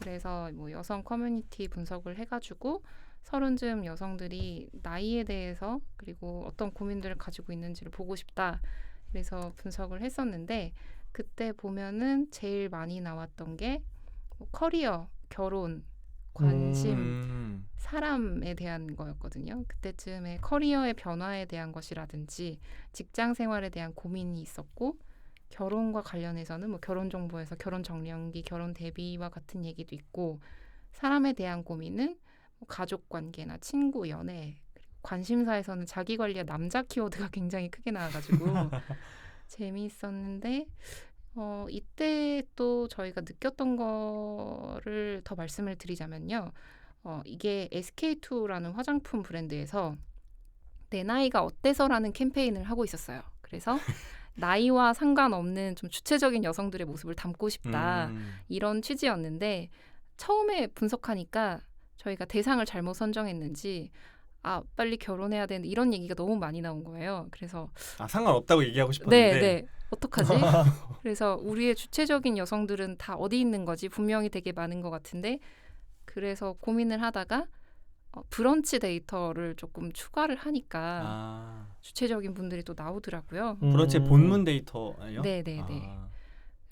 그래서 뭐 여성 커뮤니티 분석을 해가지고 30쯤 여성들이 나이에 대해서 그리고 어떤 고민들을 가지고 있는지를 보고 싶다. 그래서 분석을 했었는데 그때 보면은 제일 많이 나왔던 게 뭐 커리어, 결혼, 관심, 사람에 대한 거였거든요. 그때쯤에 커리어의 변화에 대한 것이라든지 직장 생활에 대한 고민이 있었고 결혼과 관련해서는 뭐 결혼 정보에서 결혼 정년기, 결혼 대비와 같은 얘기도 있고 사람에 대한 고민은 뭐 가족 관계나 친구, 연애, 그리고 관심사에서는 자기 관리와 남자 키워드가 굉장히 크게 나와가지고 재미있었는데 이때 또 저희가 느꼈던 거를 더 말씀을 드리자면요. 이게 SK2라는 화장품 브랜드에서 내 나이가 어때서라는 캠페인을 하고 있었어요. 그래서 나이와 상관없는 좀 주체적인 여성들의 모습을 담고 싶다. 이런 취지였는데 처음에 분석하니까 저희가 대상을 잘못 선정했는지 빨리 결혼해야 되는데 이런 얘기가 너무 많이 나온 거예요. 그래서 상관없다고 얘기하고 싶었는데 네. 어떡하지? 그래서 우리의 주체적인 여성들은 다 어디 있는 거지? 분명히 되게 많은 것 같은데 그래서 고민을 하다가 브런치 데이터를 조금 추가를 하니까 주체적인 분들이 또 나오더라고요. 브런치의 본문 데이터예요? 네네네.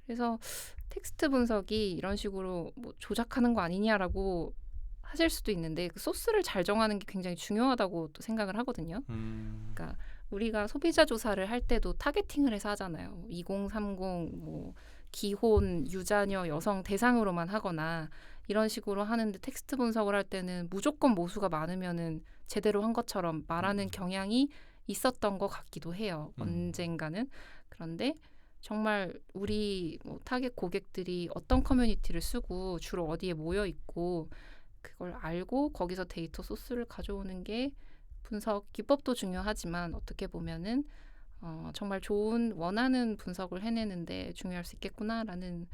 그래서 텍스트 분석이 이런 식으로 뭐 조작하는 거 아니냐라고 하실 수도 있는데 그 소스를 잘 정하는 게 굉장히 중요하다고 또 생각을 하거든요. 그러니까 우리가 소비자 조사를 할 때도 타겟팅을 해서 하잖아요. 2030 뭐 기혼, 유자녀, 여성 대상으로만 하거나 이런 식으로 하는데 텍스트 분석을 할 때는 무조건 모수가 많으면은 제대로 한 것처럼 말하는 경향이 있었던 것 같기도 해요. 언젠가는. 그런데 정말 우리 뭐 타겟 고객들이 어떤 커뮤니티를 쓰고 주로 어디에 모여 있고 그걸 알고 거기서 데이터 소스를 가져오는 게 분석 기법도 중요하지만 어떻게 보면은 정말 좋은 원하는 분석을 해내는데 중요할 수 있겠구나라는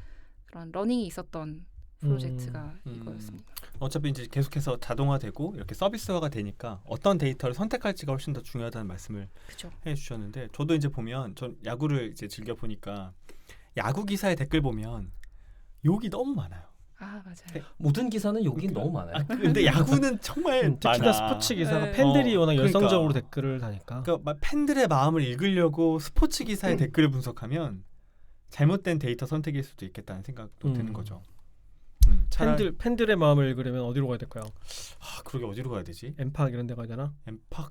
그런 러닝이 있었던 프로젝트가 이거였습니다. 어차피 이제 계속해서 자동화되고 이렇게 서비스화가 되니까 어떤 데이터를 선택할지가 훨씬 더 중요하다는 말씀을 그죠. 해주셨는데 저도 이제 보면 전 야구를 이제 즐겨 보니까 야구 기사의 댓글 보면 욕이 너무 많아요. 아 맞아요. 모든 기사는 욕이 너무 많아요. 근데 야구는 정말 특히나 많아. 스포츠 기사가 네. 팬들이 워낙 그러니까. 열성적으로 댓글을 다니까. 그러니까 막 팬들의 마음을 읽으려고 스포츠 기사의 댓글을 분석하면 잘못된 데이터 선택일 수도 있겠다는 생각도 드는 거죠. 차라리 팬들의 마음을 읽으려면 어디로 가야 될까요? 그러게 어디로 가야 되지? 엠팍 이런 데 가야 되나? 엠팍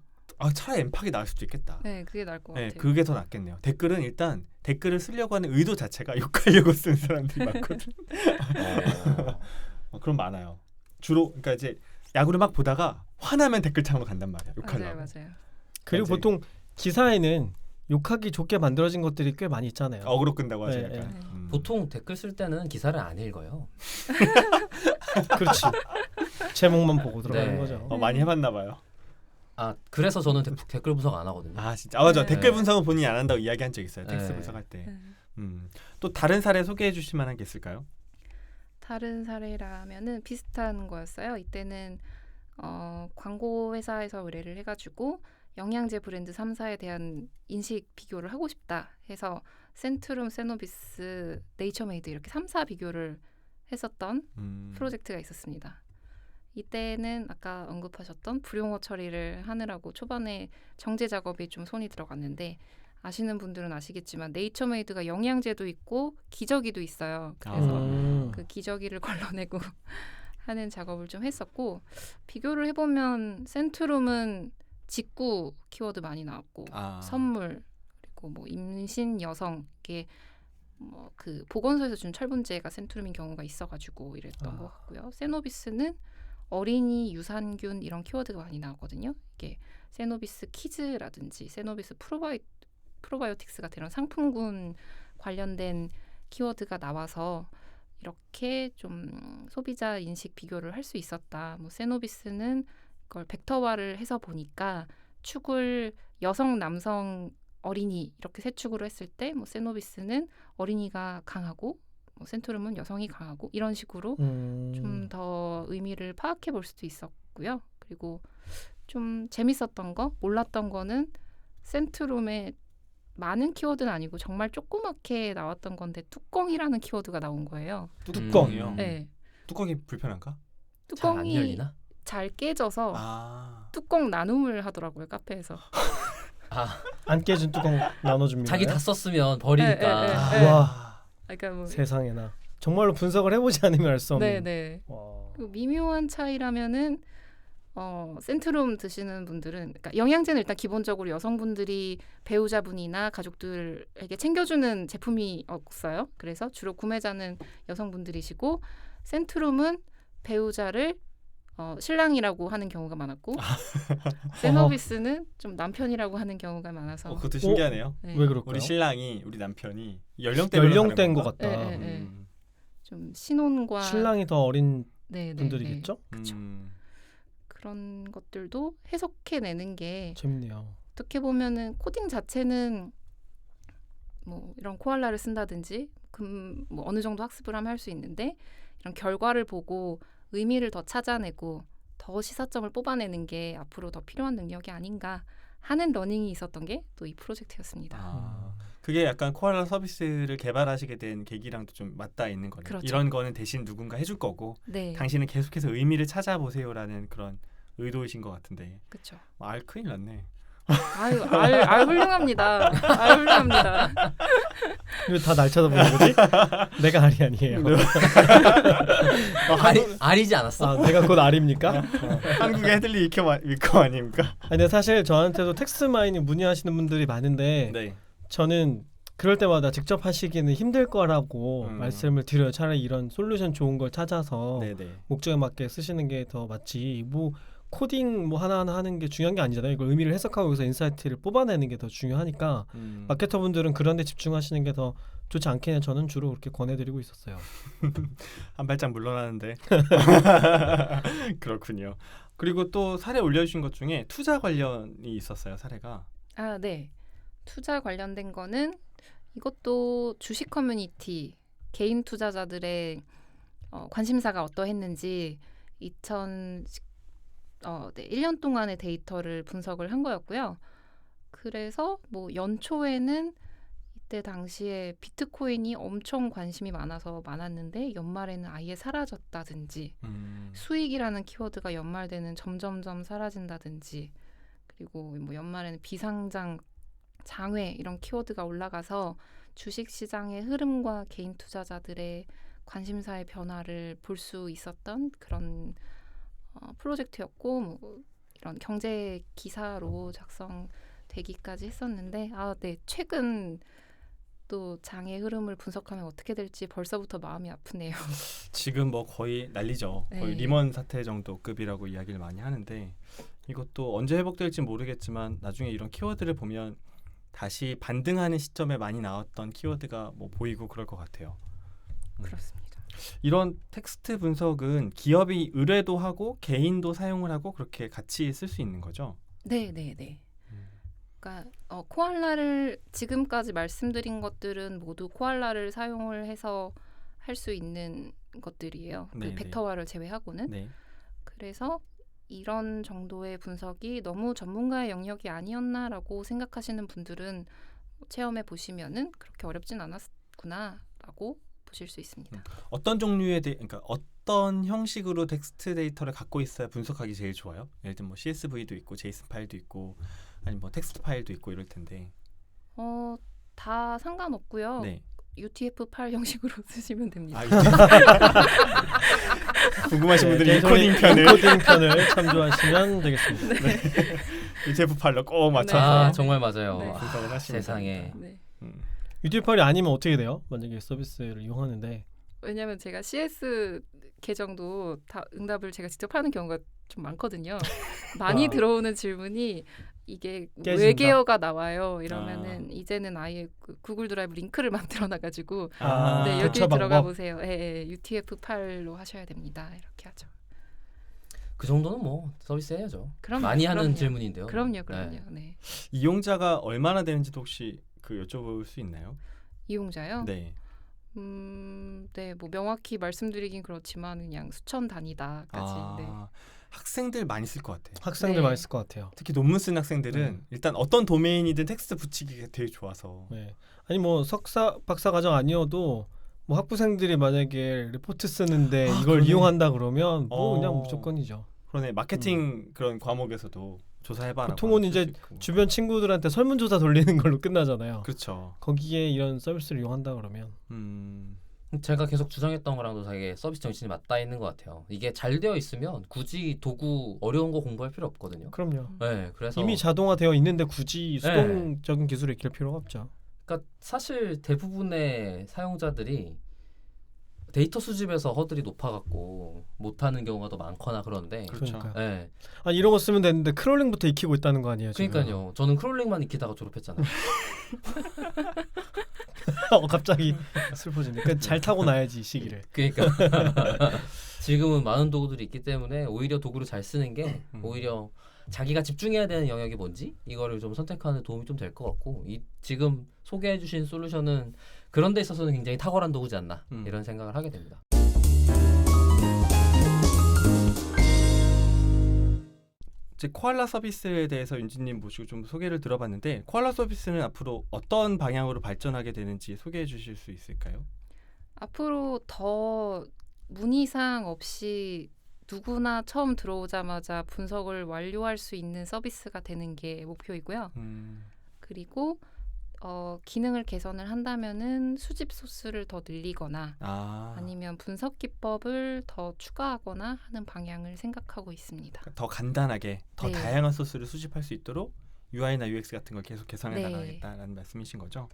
차라리 엠팍이 나을 수도 있겠다. 네, 그게 나을 것 네, 같아요. 그게 더 낫겠네요. 댓글은 일단 댓글을 쓰려고 하는 의도 자체가 욕하려고 쓰는 사람들이 많거든. 그럼 많아요. 주로 그러니까 이제 야구를 막 보다가 화나면 댓글창으로 간단 말이야. 욕하려고. 맞아요. 그리고 이제- 보통 기사에는 욕하기 좋게 만들어진 것들이 꽤 많이 있잖아요. 어그로 끈다고 하죠. 네, 약간. 네. 보통 댓글 쓸 때는 기사를 안 읽어요. 그렇지. 제목만 보고 들어가는 네. 거죠. 많이 해봤나 봐요. 그래서 저는 댓글 분석 안 하거든요. 진짜. 맞아. 네. 댓글 분석은 본인이 안 한다고 이야기한 적 있어요. 텍스트 네. 분석할 때. 네. 또 다른 사례 소개해 주실 만한 게 있을까요? 다른 사례라면은 비슷한 거였어요. 이때는 광고 회사에서 의뢰를 해가지고 영양제 브랜드 3사에 대한 인식 비교를 하고 싶다 해서 센트룸, 세노비스, 네이처메이드 이렇게 3사 비교를 했었던 프로젝트가 있었습니다. 이때는 아까 언급하셨던 불용어 처리를 하느라고 초반에 정제 작업이 좀 손이 들어갔는데 아시는 분들은 아시겠지만 네이처메이드가 영양제도 있고 기저귀도 있어요. 그래서 그 기저귀를 걸러내고 하는 작업을 좀 했었고 비교를 해보면 센트룸은 직구 키워드 많이 나왔고 선물 그리고 뭐 임신 여성 이게 뭐 그 보건소에서 준 철분제가 센트룸인 경우가 있어가지고 이랬던 것 같고요. 세노비스는 어린이 유산균 이런 키워드가 많이 나왔거든요. 이게 세노비스 키즈라든지 세노비스 프로바이오틱스 같은 이런 상품군 관련된 키워드가 나와서 이렇게 좀 소비자 인식 비교를 할 수 있었다. 뭐 세노비스는 그걸 벡터화를 해서 보니까 축을 여성, 남성, 어린이 이렇게 세 축으로 했을 때 뭐 세노비스는 어린이가 강하고 뭐 센트룸은 여성이 강하고 이런 식으로 좀 더 의미를 파악해 볼 수도 있었고요. 그리고 좀 재밌었던 거, 몰랐던 거는 센트룸에 많은 키워드는 아니고 정말 조그맣게 나왔던 건데 뚜껑이라는 키워드가 나온 거예요. 뚜껑이요? 네. 뚜껑이 불편한가? 잘 안 뚜껑이 열리나? 잘 깨져서 아. 뚜껑 나눔을 하더라고요, 카페에서. 안 깨진 뚜껑 나눠줍니다. 자기 다 썼으면 버리니까. 네. 와 그러니까 뭐 세상에나 정말로 분석을 해보지 않으면 알 수 없는. 네. 와. 그 미묘한 차이라면은 센트룸 드시는 분들은 그러니까 영양제는 일단 기본적으로 여성분들이 배우자분이나 가족들에게 챙겨주는 제품이 없어요. 그래서 주로 구매자는 여성분들이시고 센트룸은 배우자를 신랑이라고 하는 경우가 많았고 세노비스는 좀 남편이라고 하는 경우가 많아서 그것도 신기하네요. 네. 왜 그럴까요? 우리 신랑이 우리 남편이 연령대별로 연령대인 것 다른 같다. 네, 네. 음. 좀 신혼과 신랑이 더 어린 네, 분들이겠죠? 그쵸. 음. 그런 것들도 해석해내는 게 재밌네요. 어떻게 보면은 코딩 자체는 뭐 이런 코알라를 쓴다든지 뭐 어느 정도 학습을 하면 할 수 있는데 이런 결과를 보고 의미를 더 찾아내고 더 시사점을 뽑아내는 게 앞으로 더 필요한 능력이 아닌가 하는 러닝이 있었던 게 또 이 프로젝트였습니다. 그게 약간 코알라 서비스를 개발하시게 된 계기랑도 좀 맞닿아 있는 거네요. 그렇죠. 이런 거는 대신 누군가 해줄 거고 네, 당신은 계속해서 의미를 찾아보세요라는 그런 의도이신 것 같은데 그렇죠. 큰일 났네. 아유, 훌륭합니다. 훌륭합니다. 왜 다 날 쳐다보는 거지? 내가 알이 아니에요. 알이지 않았어? 아, 내가 곧 알입니까? 한국의 헤들리 위컴 아닙니까? 아니, 근데 사실 저한테도 텍스트 마이닝 문의하시는 분들이 많은데 네. 저는 그럴 때마다 직접 하시기는 힘들 거라고 말씀을 드려요. 차라리 이런 솔루션 좋은 걸 찾아서 네네. 목적에 맞게 쓰시는 게 더 맞지. 뭐 코딩 뭐 하나하나 하는 게 중요한 게 아니잖아요. 이걸 의미를 해석하고 여기서 인사이트를 뽑아내는 게 더 중요하니까 마케터분들은 그런 데 집중하시는 게 더 좋지 않겠냐. 저는 주로 그렇게 권해드리고 있었어요. 한 발짝 물러나는데. 그렇군요. 그리고 또 사례 올려주신 것 중에 투자 관련이 있었어요. 사례가. 아, 네. 투자 관련된 거는 이것도 주식 커뮤니티 개인 투자자들의 관심사가 어떠했는지 1년 동안의 데이터를 분석을 한 거였고요. 그래서 뭐 연초에는 이때 당시에 비트코인이 엄청 관심이 많았는데 연말에는 아예 사라졌다든지 수익이라는 키워드가 연말 되는 점점점 사라진다든지 그리고 뭐 연말에는 비상장 장외 이런 키워드가 올라가서 주식시장의 흐름과 개인 투자자들의 관심사의 변화를 볼 수 있었던 그런 프로젝트였고 뭐 이런 경제 기사로 작성되기까지 했었는데 네, 최근 또 장의 흐름을 분석하면 어떻게 될지 벌써부터 마음이 아프네요. 지금 뭐 거의 난리죠. 거의 네. 리먼 사태 정도 급이라고 이야기를 많이 하는데 이것도 언제 회복될지 모르겠지만 나중에 이런 키워드를 보면 다시 반등하는 시점에 많이 나왔던 키워드가 뭐 보이고 그럴 것 같아요. 그렇습니다. 이런 텍스트 분석은 기업이 의뢰도 하고 개인도 사용을 하고 그렇게 같이 쓸 수 있는 거죠? 네. 그러니까 코알라를 지금까지 말씀드린 것들은 모두 코알라를 사용을 해서 할 수 있는 것들이에요. 그 네, 벡터화를 제외하고는. 네. 그래서 이런 정도의 분석이 너무 전문가의 영역이 아니었나라고 생각하시는 분들은 체험해 보시면은 그렇게 어렵진 않았구나라고 보실 수 있습니다. 어떤 종류의 그러니까 어떤 형식으로 텍스트 데이터를 갖고 있어야 분석하기 제일 좋아요? 예를 들면 뭐 CSV도 있고 제이슨 파일도 있고 아니면 뭐 텍스트 파일도 있고 이럴 텐데. 다 상관없고요. 네. UTF-8 형식으로 쓰시면 됩니다. 궁금하신 분들이 네, 코딩 편을 코딩 편을 참조하시면 되겠습니다. UTF-8로 꼭 맞춰서 정말 맞아요. 네. 분석을 하시면 세상에. 됩니다. 네. UTF-8이 아니면 어떻게 돼요? 만약에 서비스를 이용하는데 왜냐하면 제가 CS 계정도 다 응답을 제가 직접 하는 경우가 좀 많거든요. 많이 들어오는 질문이 이게 깨진다? 외계어가 나와요. 이러면은 이제는 아예 그 구글 드라이브 링크를 만들어놔가지고 네, 여기 교차 들어가 방법? 보세요. UTF-8로 하셔야 됩니다. 이렇게 하죠. 그 정도는 뭐 서비스 해야죠. 그럼요, 많이 하는 그럼요. 질문인데요. 그럼요. 네. 네. 이용자가 얼마나 되는지도 혹시 여쭤볼 수 있나요? 이용자요? 네. 네, 뭐 명확히 말씀드리긴 그렇지만 그냥 수천 단위다까지. 네. 학생들 많이 쓸 것 같아요. 학생들 네. 많이 쓸 것 같아요. 특히 논문 쓴 학생들은 일단 어떤 도메인이든 텍스트 붙이기가 되게 좋아서. 네. 아니 뭐 석사 박사 과정 아니어도 뭐 학부생들이 만약에 리포트 쓰는데 이걸 그러네. 이용한다 그러면 뭐 그냥 어. 무조건이죠. 그러네. 마케팅 그런 과목에서도 조사해봐라. 보통은 이제 주변 친구들한테 설문조사 돌리는 걸로 끝나잖아요. 그렇죠. 거기에 이런 서비스를 이용한다 그러면 제가 계속 주장했던 거랑도 되게 서비스 정신이 맞닿아 있는 것 같아요. 이게 잘 되어 있으면 굳이 도구 어려운 거 공부할 필요 없거든요. 그럼요. 네, 그래서 이미 자동화되어 있는데 굳이 수동적인 기술을 익힐 필요가 없죠. 그러니까 사실 대부분의 사용자들이 데이터 수집에서 허들이 높아갖고 못하는 경우가 더 많거나 그런데 그렇죠. 그러니까요. 네, 아니 이런 거 쓰면 되는데 크롤링부터 익히고 있다는 거 아니에요? 지금? 그러니까요. 저는 크롤링만 익히다가 졸업했잖아요. 갑자기 슬퍼지네. 그러니까 잘 타고 나야지 이 시기를. 그러니까 지금은 많은 도구들이 있기 때문에 오히려 도구를 잘 쓰는 게 오히려 자기가 집중해야 되는 영역이 뭔지 이거를 좀 선택하는 도움이 좀 될 것 같고 지금 소개해주신 솔루션은 그런 데 있어서는 굉장히 탁월한 도구지 않나 이런 생각을 하게 됩니다. 이제 코알라 서비스에 대해서 윤진님 모시고 좀 소개를 들어봤는데 코알라 서비스는 앞으로 어떤 방향으로 발전하게 되는지 소개해 주실 수 있을까요? 앞으로 더 문의사항 없이 누구나 처음 들어오자마자 분석을 완료할 수 있는 서비스가 되는 게 목표이고요. 그리고 기능을 개선을 한다면은 수집 소스를 더 늘리거나 아니면 분석 기법을 더 추가하거나 하는 방향을 생각하고 있습니다. 더 간단하게 더 네. 다양한 소스를 수집할 수 있도록 UI나 UX 같은 걸 계속 개선해 네. 나가겠다라는 말씀이신 거죠.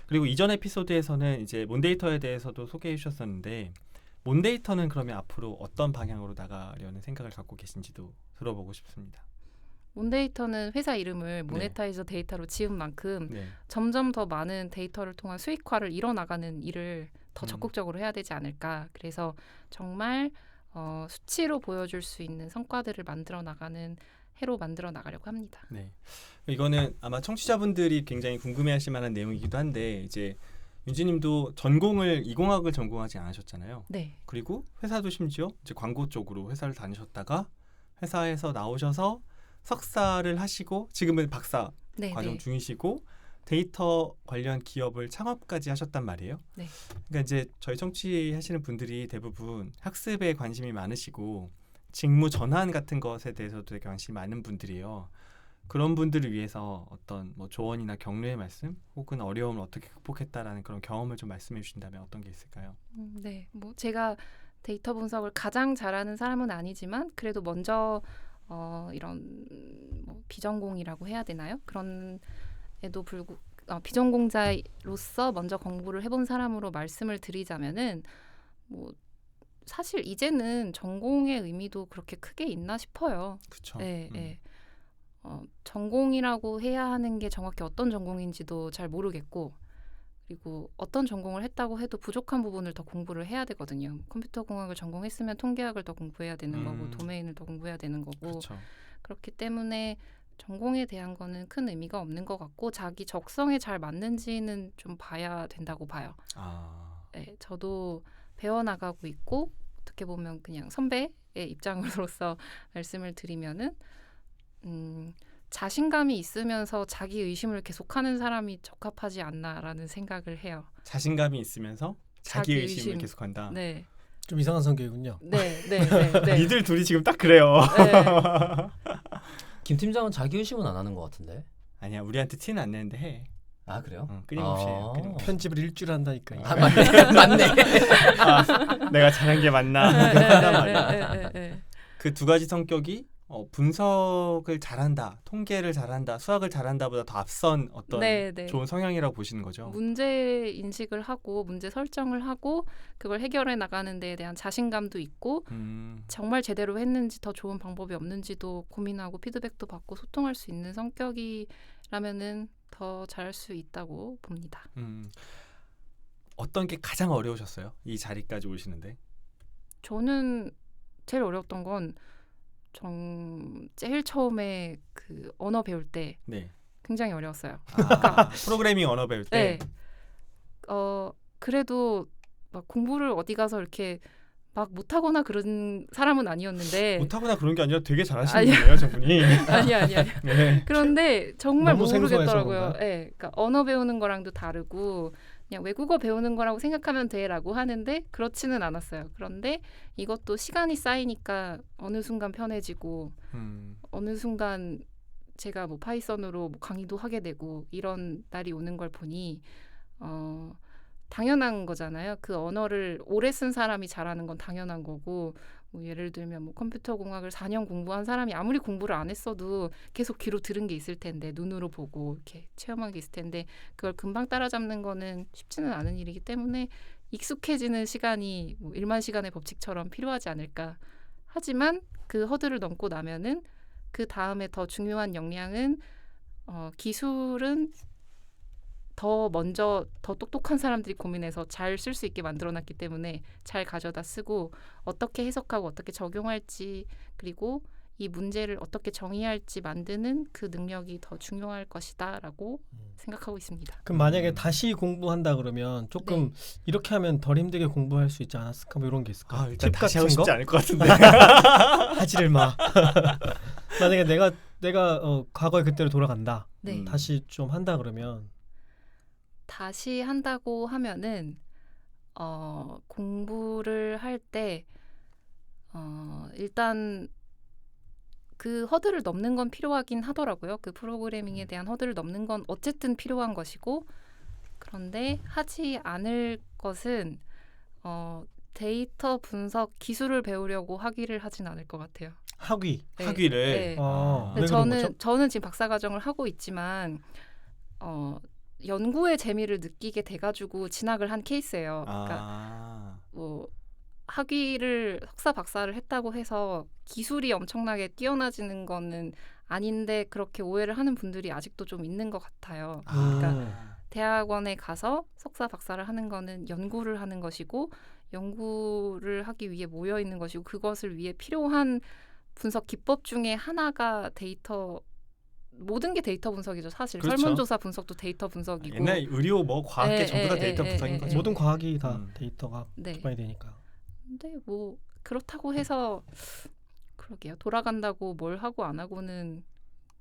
그리고 이전 에피소드에서는 이제 몬데이터에 대해서도 소개해 주셨었는데 몬데이터는 그러면 앞으로 어떤 방향으로 나가려는 생각을 갖고 계신지도 들어보고 싶습니다. 몬데이터는 회사 이름을 모네타이저 데이터로 지은 만큼 네. 점점 더 많은 데이터를 통한 수익화를 이뤄나가는 일을 더 음. 적극적으로 해야 되지 않을까. 그래서 정말 수치로 보여줄 수 있는 성과들을 만들어 나가는 해로 만들어 나가려고 합니다. 네. 이거는 아마 청취자분들이 굉장히 궁금해하실 만한 내용이기도 한데 이제 윤지님도 전공을 이공학을 전공하지 않으셨잖아요. 네. 그리고 회사도 심지어 이제 광고 쪽으로 회사를 다니셨다가 회사에서 나오셔서 석사를 하시고 지금은 박사 네, 과정 네. 중이시고 데이터 관련 기업을 창업까지 하셨단 말이에요. 네. 그러니까 이제 저희 청취하시는 분들이 대부분 학습에 관심이 많으시고 직무 전환 같은 것에 대해서도 되게 관심이 많은 분들이에요. 그런 분들을 위해서 어떤 뭐 조언이나 격려의 말씀 혹은 어려움을 어떻게 극복했다라는 그런 경험을 좀 말씀해 주신다면 어떤 게 있을까요? 네. 뭐 제가 데이터 분석을 가장 잘하는 사람은 아니지만 그래도 먼저 이런 뭐 비전공이라고 해야 되나요? 그런 에도 비전공자로서 먼저 공부를 해본 사람으로 말씀을 드리자면은 뭐 사실 이제는 전공의 의미도 그렇게 크게 있나 싶어요. 그렇죠. 네, 네. 전공이라고 해야 하는 게 정확히 어떤 전공인지도 잘 모르겠고 그리고 어떤 전공을 했다고 해도 부족한 부분을 더 공부를 해야 되거든요. 컴퓨터 공학을 전공했으면 통계학을 더 공부해야 되는 거고 도메인을 더 공부해야 되는 거고 그렇죠. 그렇기 때문에 전공에 대한 거는 큰 의미가 없는 것 같고 자기 적성에 잘 맞는지는 좀 봐야 된다고 봐요. 네, 저도 배워나가고 있고 어떻게 보면 그냥 선배의 입장으로서 말씀을 드리면은 자신감이 있으면서 자기 의심을 계속하는 사람이 적합하지 않나라는 생각을 해요. 자신감이 있으면서 자기 의심을 계속한다. 네, 좀 이상한 성격이군요. 네, 네, 네. 네. 이들 둘이 지금 딱 그래요. 네. 김 팀장은 자기 의심은 안 하는 것 같은데. 아니야 우리한테 티는 안 내는데 해. 아 그래요? 끊임없이 해요. 끊임없이. 편집을 일주일 한다니까요. 아 맞네. 맞네. 내가 잘한 게 맞나 네, 한단 네, 말이야. 네, 네, 네. 그 두 가지 성격이 분석을 잘한다, 통계를 잘한다, 수학을 잘한다보다 더 앞선 어떤 네, 네. 좋은 성향이라고 보시는 거죠. 문제 인식을 하고 문제 설정을 하고 그걸 해결해 나가는 데에 대한 자신감도 있고 정말 제대로 했는지 더 좋은 방법이 없는지도 고민하고 피드백도 받고 소통할 수 있는 성격이라면은 더 잘할 수 있다고 봅니다. 어떤 게 가장 어려우셨어요? 이 자리까지 오시는데. 저는 제일 어려웠던 건 제일 처음에 그 언어 배울 때 네. 굉장히 어려웠어요. 프로그래밍 언어 배울 때. 네. 그래도 막 공부를 어디 가서 이렇게 막 못하거나 그런 사람은 아니었는데 못하거나 그런 게 아니라 되게 잘하시는 아니야. 분이에요, 저분이. 아니야. 네. 그런데 정말 너무 생소해서 모르겠더라고요. 그런가요? 네, 그러니까 언어 배우는 거랑도 다르고 그냥 외국어 배우는 거라고 생각하면 돼라고 하는데 그렇지는 않았어요. 그런데 이것도 시간이 쌓이니까 어느 순간 편해지고 어느 순간 제가 뭐 파이썬으로 뭐 강의도 하게 되고 이런 날이 오는 걸 보니 당연한 거잖아요. 그 언어를 오래 쓴 사람이 잘하는 건 당연한 거고 뭐 예를 들면 뭐 컴퓨터 공학을 4년 공부한 사람이 아무리 공부를 안 했어도 계속 귀로 들은 게 있을 텐데 눈으로 보고 이렇게 체험한 게 있을 텐데 그걸 금방 따라잡는 거는 쉽지는 않은 일이기 때문에 익숙해지는 시간이 뭐 1만 시간의 법칙처럼 필요하지 않을까. 하지만 그 허들을 넘고 나면은 그 다음에 더 중요한 역량은 기술은 더 먼저 더 똑똑한 사람들이 고민해서 잘 쓸 수 있게 만들어놨기 때문에 잘 가져다 쓰고 어떻게 해석하고 어떻게 적용할지 그리고 이 문제를 어떻게 정의할지 만드는 그 능력이 더 중요할 것이다라고 생각하고 있습니다. 그럼 만약에 다시 공부한다 그러면 조금 이렇게 하면 덜 힘들게 공부할 수 있지 않았을까? 뭐 이런 게 있을까? 일단 팁 다시 같은 하고 싶지 거? 않을 것 같은데. 하지를 마. 만약에 내가 과거의 그때로 돌아간다. 네. 다시 좀 한다 그러면 다시 한다고 하면은 공부를 할 때 일단 그 허들을 넘는 건 필요하긴 하더라고요. 그 프로그래밍에 대한 허들을 넘는 건 어쨌든 필요한 것이고 그런데 하지 않을 것은 데이터 분석 기술을 배우려고 학위를 하진 않을 것 같아요. 학위. 네. 학위를 네. 아, 근데 왜 그런 거죠? 저는 지금 박사과정을 하고 있지만 연구의 재미를 느끼게 돼가지고 진학을 한 케이스예요. 그러니까 뭐 학위를 석사 박사를 했다고 해서 기술이 엄청나게 뛰어나지는 거는 아닌데 그렇게 오해를 하는 분들이 아직도 좀 있는 것 같아요. 그러니까 대학원에 가서 석사 박사를 하는 거는 연구를 하는 것이고 연구를 하기 위해 모여 있는 것이고 그것을 위해 필요한 분석 기법 중에 하나가 모든 게 데이터 분석이죠. 사실 그렇죠. 설문조사 분석도 데이터 분석이고 옛날 의료 뭐 과학계 예, 전부 다 예, 데이터 예, 분석인 예, 거죠. 예. 모든 과학이 다 음. 데이터가 네. 기반이 되니까. 근데 뭐 그렇다고 해서 그러게요. 돌아간다고 뭘 하고 안 하고는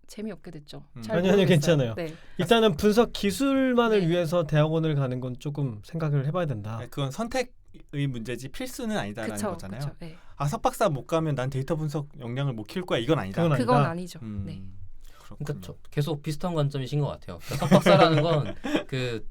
재미없게 됐죠. 잘 아니요, 모르겠어요. 괜찮아요. 네. 일단은 분석 기술만을 네. 위해서 대학원을 가는 건 조금 생각을 해봐야 된다. 그건 선택의 문제지 필수는 아니다라는 그쵸, 거잖아요. 그쵸. 네. 석박사 못 가면 난 데이터 분석 역량을 못 키울 거야. 이건 아니다. 그건 아니다. 그건 아니죠. 음, 네. 그렇군요. 그러니까 계속 비슷한 관점이신 것 같아요. 그러니까 석박사라는 건 그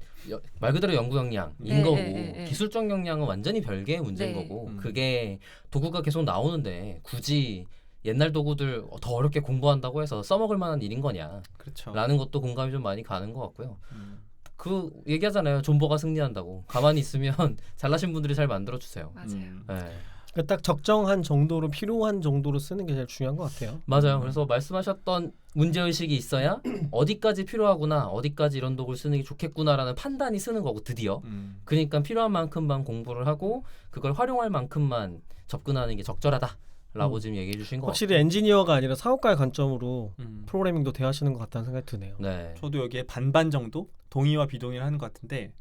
말 그대로 연구 역량인 네, 거고 네. 기술적 역량은 완전히 별개의 문제인 네. 거고 음. 그게 도구가 계속 나오는데 굳이 옛날 도구들 더 어렵게 공부한다고 해서 써먹을 만한 일인 거냐 그렇죠. 라는 것도 공감이 좀 많이 가는 것 같고요. 음. 그 얘기하잖아요. 존버가 승리한다고. 가만히 있으면 잘나신 분들이 잘 만들어주세요. 맞아요. 네. 그러니까 딱 적정한 정도로 필요한 정도로 쓰는 게 제일 중요한 것 같아요. 맞아요. 그래서 말씀하셨던 문제의식이 있어야 어디까지 필요하구나 어디까지 이런 도구를 쓰는 게 좋겠구나라는 판단이 쓰는 거고 드디어 그러니까 필요한 만큼만 공부를 하고 그걸 활용할 만큼만 접근하는 게 적절하다라고 지금 얘기해 주신 것 확실히 엔지니어가 아니라 사업가의 관점으로 음. 프로그래밍도 대하시는 것 같다는 생각이 드네요. 네. 저도 여기에 반반 정도 동의와 비동의를 하는 것 같은데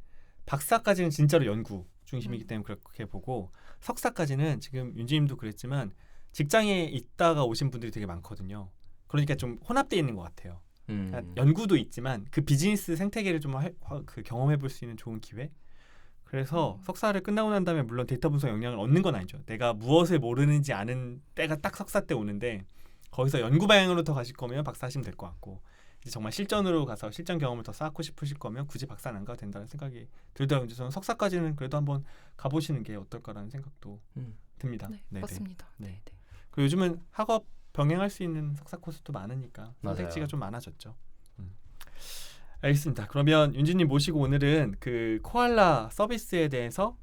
박사까지는 진짜로 연구 중심이기 때문에 그렇게 보고 석사까지는 지금 윤지님도 그랬지만 직장에 있다가 오신 분들이 되게 많거든요. 그러니까 좀 혼합되어 있는 것 같아요. 그러니까 연구도 있지만 그 비즈니스 생태계를 좀 경험해 볼 수 있는 좋은 기회. 그래서 석사를 끝나고 난 다음에 물론 데이터 분석 역량을 얻는 건 아니죠. 내가 무엇을 모르는지 아는 때가 딱 석사 때 오는데 거기서 연구 방향으로 더 가실 거면 박사 하시면 될 것 같고 이제 정말 실전으로 가서 실전 경험을 더 쌓고 싶으실 거면 굳이 박사는 안 가도 된다는 생각이 들더라고요. 저는 석사까지는 그래도 한번 가보시는 게 어떨까라는 생각도 듭니다. 네, 네네. 맞습니다. 네. 네, 네. 그리고 요즘은 학업 병행할 수 있는 석사 코스도 많으니까 맞아요. 선택지가 좀 많아졌죠. 알겠습니다. 그러면 윤지님 모시고 오늘은 그 코알라 서비스에 대해서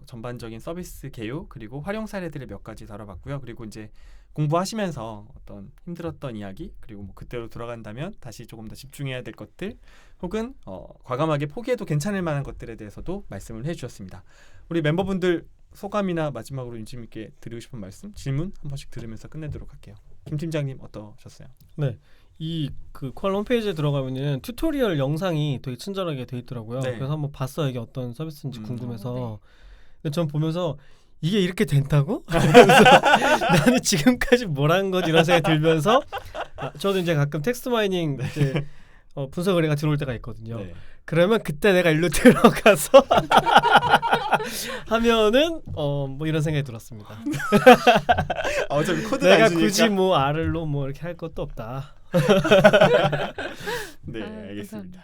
전반적인 서비스 개요 그리고 활용 사례들을 몇 가지 다뤄봤고요. 그리고 이제 공부하시면서 어떤 힘들었던 이야기 그리고 뭐 그때로 돌아간다면 다시 조금 더 집중해야 될 것들 혹은 과감하게 포기해도 괜찮을 만한 것들에 대해서도 말씀을 해주셨습니다. 우리 멤버분들 소감이나 마지막으로 윤지님께 드리고 싶은 말씀, 질문 한 번씩 들으면서 끝내도록 할게요. 김 팀장님 어떠셨어요? 네, 이 그 코알라 홈페이지에 들어가면은 튜토리얼 영상이 되게 친절하게 돼 있더라고요. 네. 그래서 한번 봤어요. 이게 어떤 서비스인지 궁금해서. 네. 근데 전 보면서 이게 이렇게 된다고? 그래서 나는 지금까지 뭘 한 거지 이런 생각이 들면서 저도 이제 가끔 텍스트 마이닝 이제 분석 의뢰가 들어올 때가 있거든요. 네. 그러면 그때 내가 일로 들어가서 하면은 뭐 이런 생각이 들었습니다. 어차피 코드가 내가 있으니까. 굳이 뭐 R로 뭐 이렇게 할 것도 없다. 네, 알겠습니다. 감사합니다.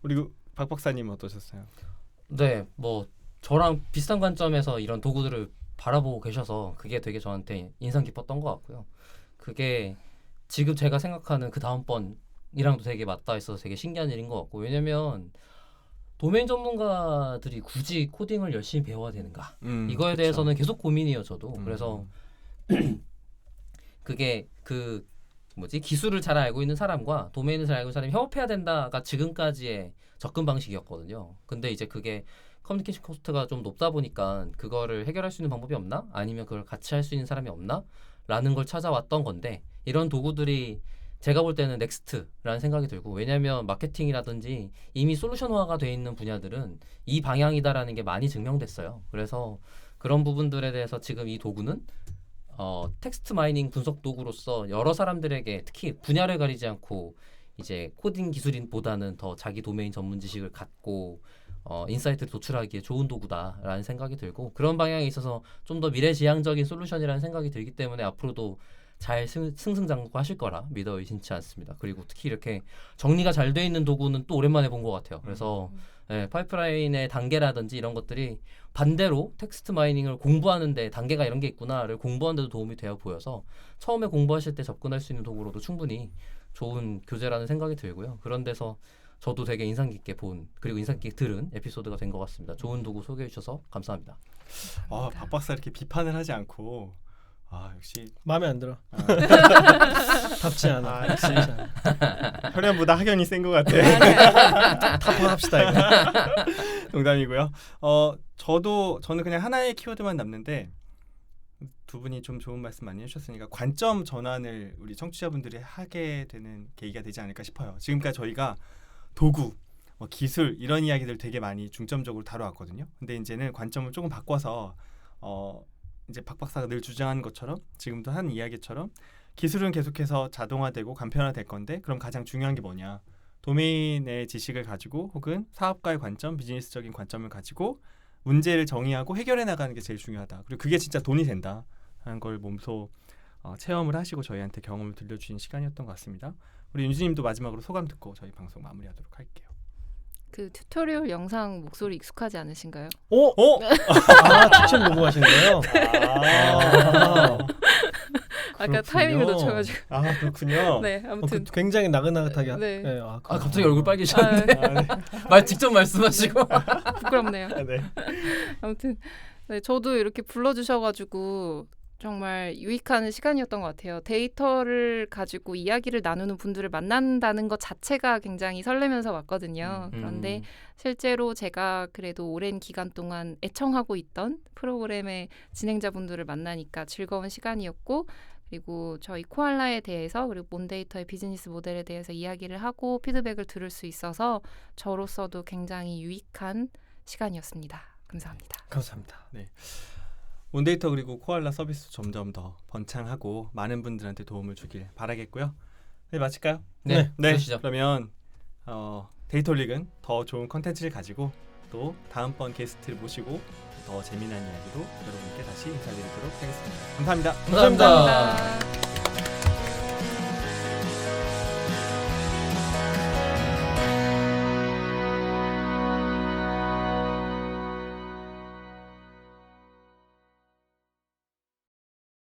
그리고 박 박사님 어떠셨어요? 네, 뭐 저랑 비슷한 관점에서 이런 도구들을 바라보고 계셔서 그게 되게 저한테 인상 깊었던 것 같고요. 그게 지금 제가 생각하는 그 다음번이랑도 되게 맞닿아 있어서 되게 신기한 일인 것 같고 왜냐면 도메인 전문가들이 굳이 코딩을 열심히 배워야 되는가 이거에 그쵸. 대해서는 계속 고민이에요 저도. 그래서 그게 그 뭐지 기술을 잘 알고 있는 사람과 도메인을 잘 알고 있는 사람이 협업해야 된다가 지금까지의 접근 방식이었거든요. 근데 이제 그게 커뮤니케이션 코스트가 좀 높다 보니까 그거를 해결할 수 있는 방법이 없나? 아니면 그걸 같이 할 수 있는 사람이 없나? 라는 걸 찾아왔던 건데 이런 도구들이 제가 볼 때는 넥스트라는 생각이 들고 왜냐하면 마케팅이라든지 이미 솔루션화가 돼 있는 분야들은 이 방향이다라는 게 많이 증명됐어요. 그래서 그런 부분들에 대해서 지금 이 도구는 텍스트 마이닝 분석 도구로서 여러 사람들에게 특히 분야를 가리지 않고 이제 코딩 기술인보다는 더 자기 도메인 전문 지식을 갖고 인사이트를 도출하기에 좋은 도구다라는 생각이 들고 그런 방향에 있어서 좀 더 미래지향적인 솔루션이라는 생각이 들기 때문에 앞으로도 잘 승승장구하실 거라 믿어 의심치 않습니다. 그리고 특히 이렇게 정리가 잘 돼 있는 도구는 또 오랜만에 본 것 같아요. 그래서 파이프라인의 단계라든지 이런 것들이 반대로 텍스트 마이닝을 공부하는데 단계가 이런 게 있구나를 공부하는 데도 도움이 되어 보여서 처음에 공부하실 때 접근할 수 있는 도구로도 충분히 좋은 교재라는 생각이 들고요. 그런 데서 저도 되게 인상 깊게 본 그리고 인상 깊게 들은 에피소드가 된 것 같습니다. 좋은 도구 소개해 주셔서 감사합니다. 박 박사 이렇게 비판을 하지 않고 역시 마음에 안 들어. 답지 않아. 역시 혈연보다 학연이 센 것 같아. 타파합시다 이거. 농담이고요. 저는 그냥 하나의 키워드만 남는데 두 분이 좀 좋은 말씀 많이 해주셨으니까 관점 전환을 우리 청취자분들이 하게 되는 계기가 되지 않을까 싶어요. 지금까지 저희가 도구, 기술 이런 이야기들 되게 많이 중점적으로 다뤄왔거든요. 근데 이제는 관점을 조금 바꿔서 이제 박 박사가 늘 주장하는 것처럼 지금도 한 이야기처럼 기술은 계속해서 자동화되고 간편화될 건데 그럼 가장 중요한 게 뭐냐? 도메인의 지식을 가지고 혹은 사업가의 관점, 비즈니스적인 관점을 가지고 문제를 정의하고 해결해 나가는 게 제일 중요하다. 그리고 그게 진짜 돈이 된다 하는 걸 몸소 체험을 하시고 저희한테 경험을 들려주신 시간이었던 것 같습니다. 우리 윤주님도 마지막으로 소감 듣고 저희 방송 마무리하도록 할게요. 그 튜토리얼 영상 목소리 익숙하지 않으신가요? 추천 녹음하신 거예요? 아까 그렇군요. 타이밍을 놓쳐가지고. 그렇군요. 네, 아무튼 굉장히 나긋나긋하게. 네. 갑자기 얼굴 빨개졌는데 직접 말씀하시고 부끄럽네요. 네. 아무튼 네, 저도 이렇게 불러주셔가지고 정말 유익한 시간이었던 것 같아요. 데이터를 가지고 이야기를 나누는 분들을 만난다는 것 자체가 굉장히 설레면서 왔거든요. 그런데 실제로 제가 그래도 오랜 기간 동안 애청하고 있던 프로그램의 진행자분들을 만나니까 즐거운 시간이었고 그리고 저희 코알라에 대해서 그리고 몬데이터의 비즈니스 모델에 대해서 이야기를 하고 피드백을 들을 수 있어서 저로서도 굉장히 유익한 시간이었습니다. 감사합니다. 감사합니다. 네. 몬데이터 그리고 코알라 서비스 점점 더 번창하고 많은 분들한테 도움을 주길 바라겠고요. 네, 마칠까요? 네, 그러시죠. 그러면 데이터릭은 더 좋은 컨텐츠를 가지고 또 다음번 게스트를 모시고 더 재미난 이야기로 여러분께 다시 인사드리도록 하겠습니다. 감사합니다. 감사합니다. 감사합니다.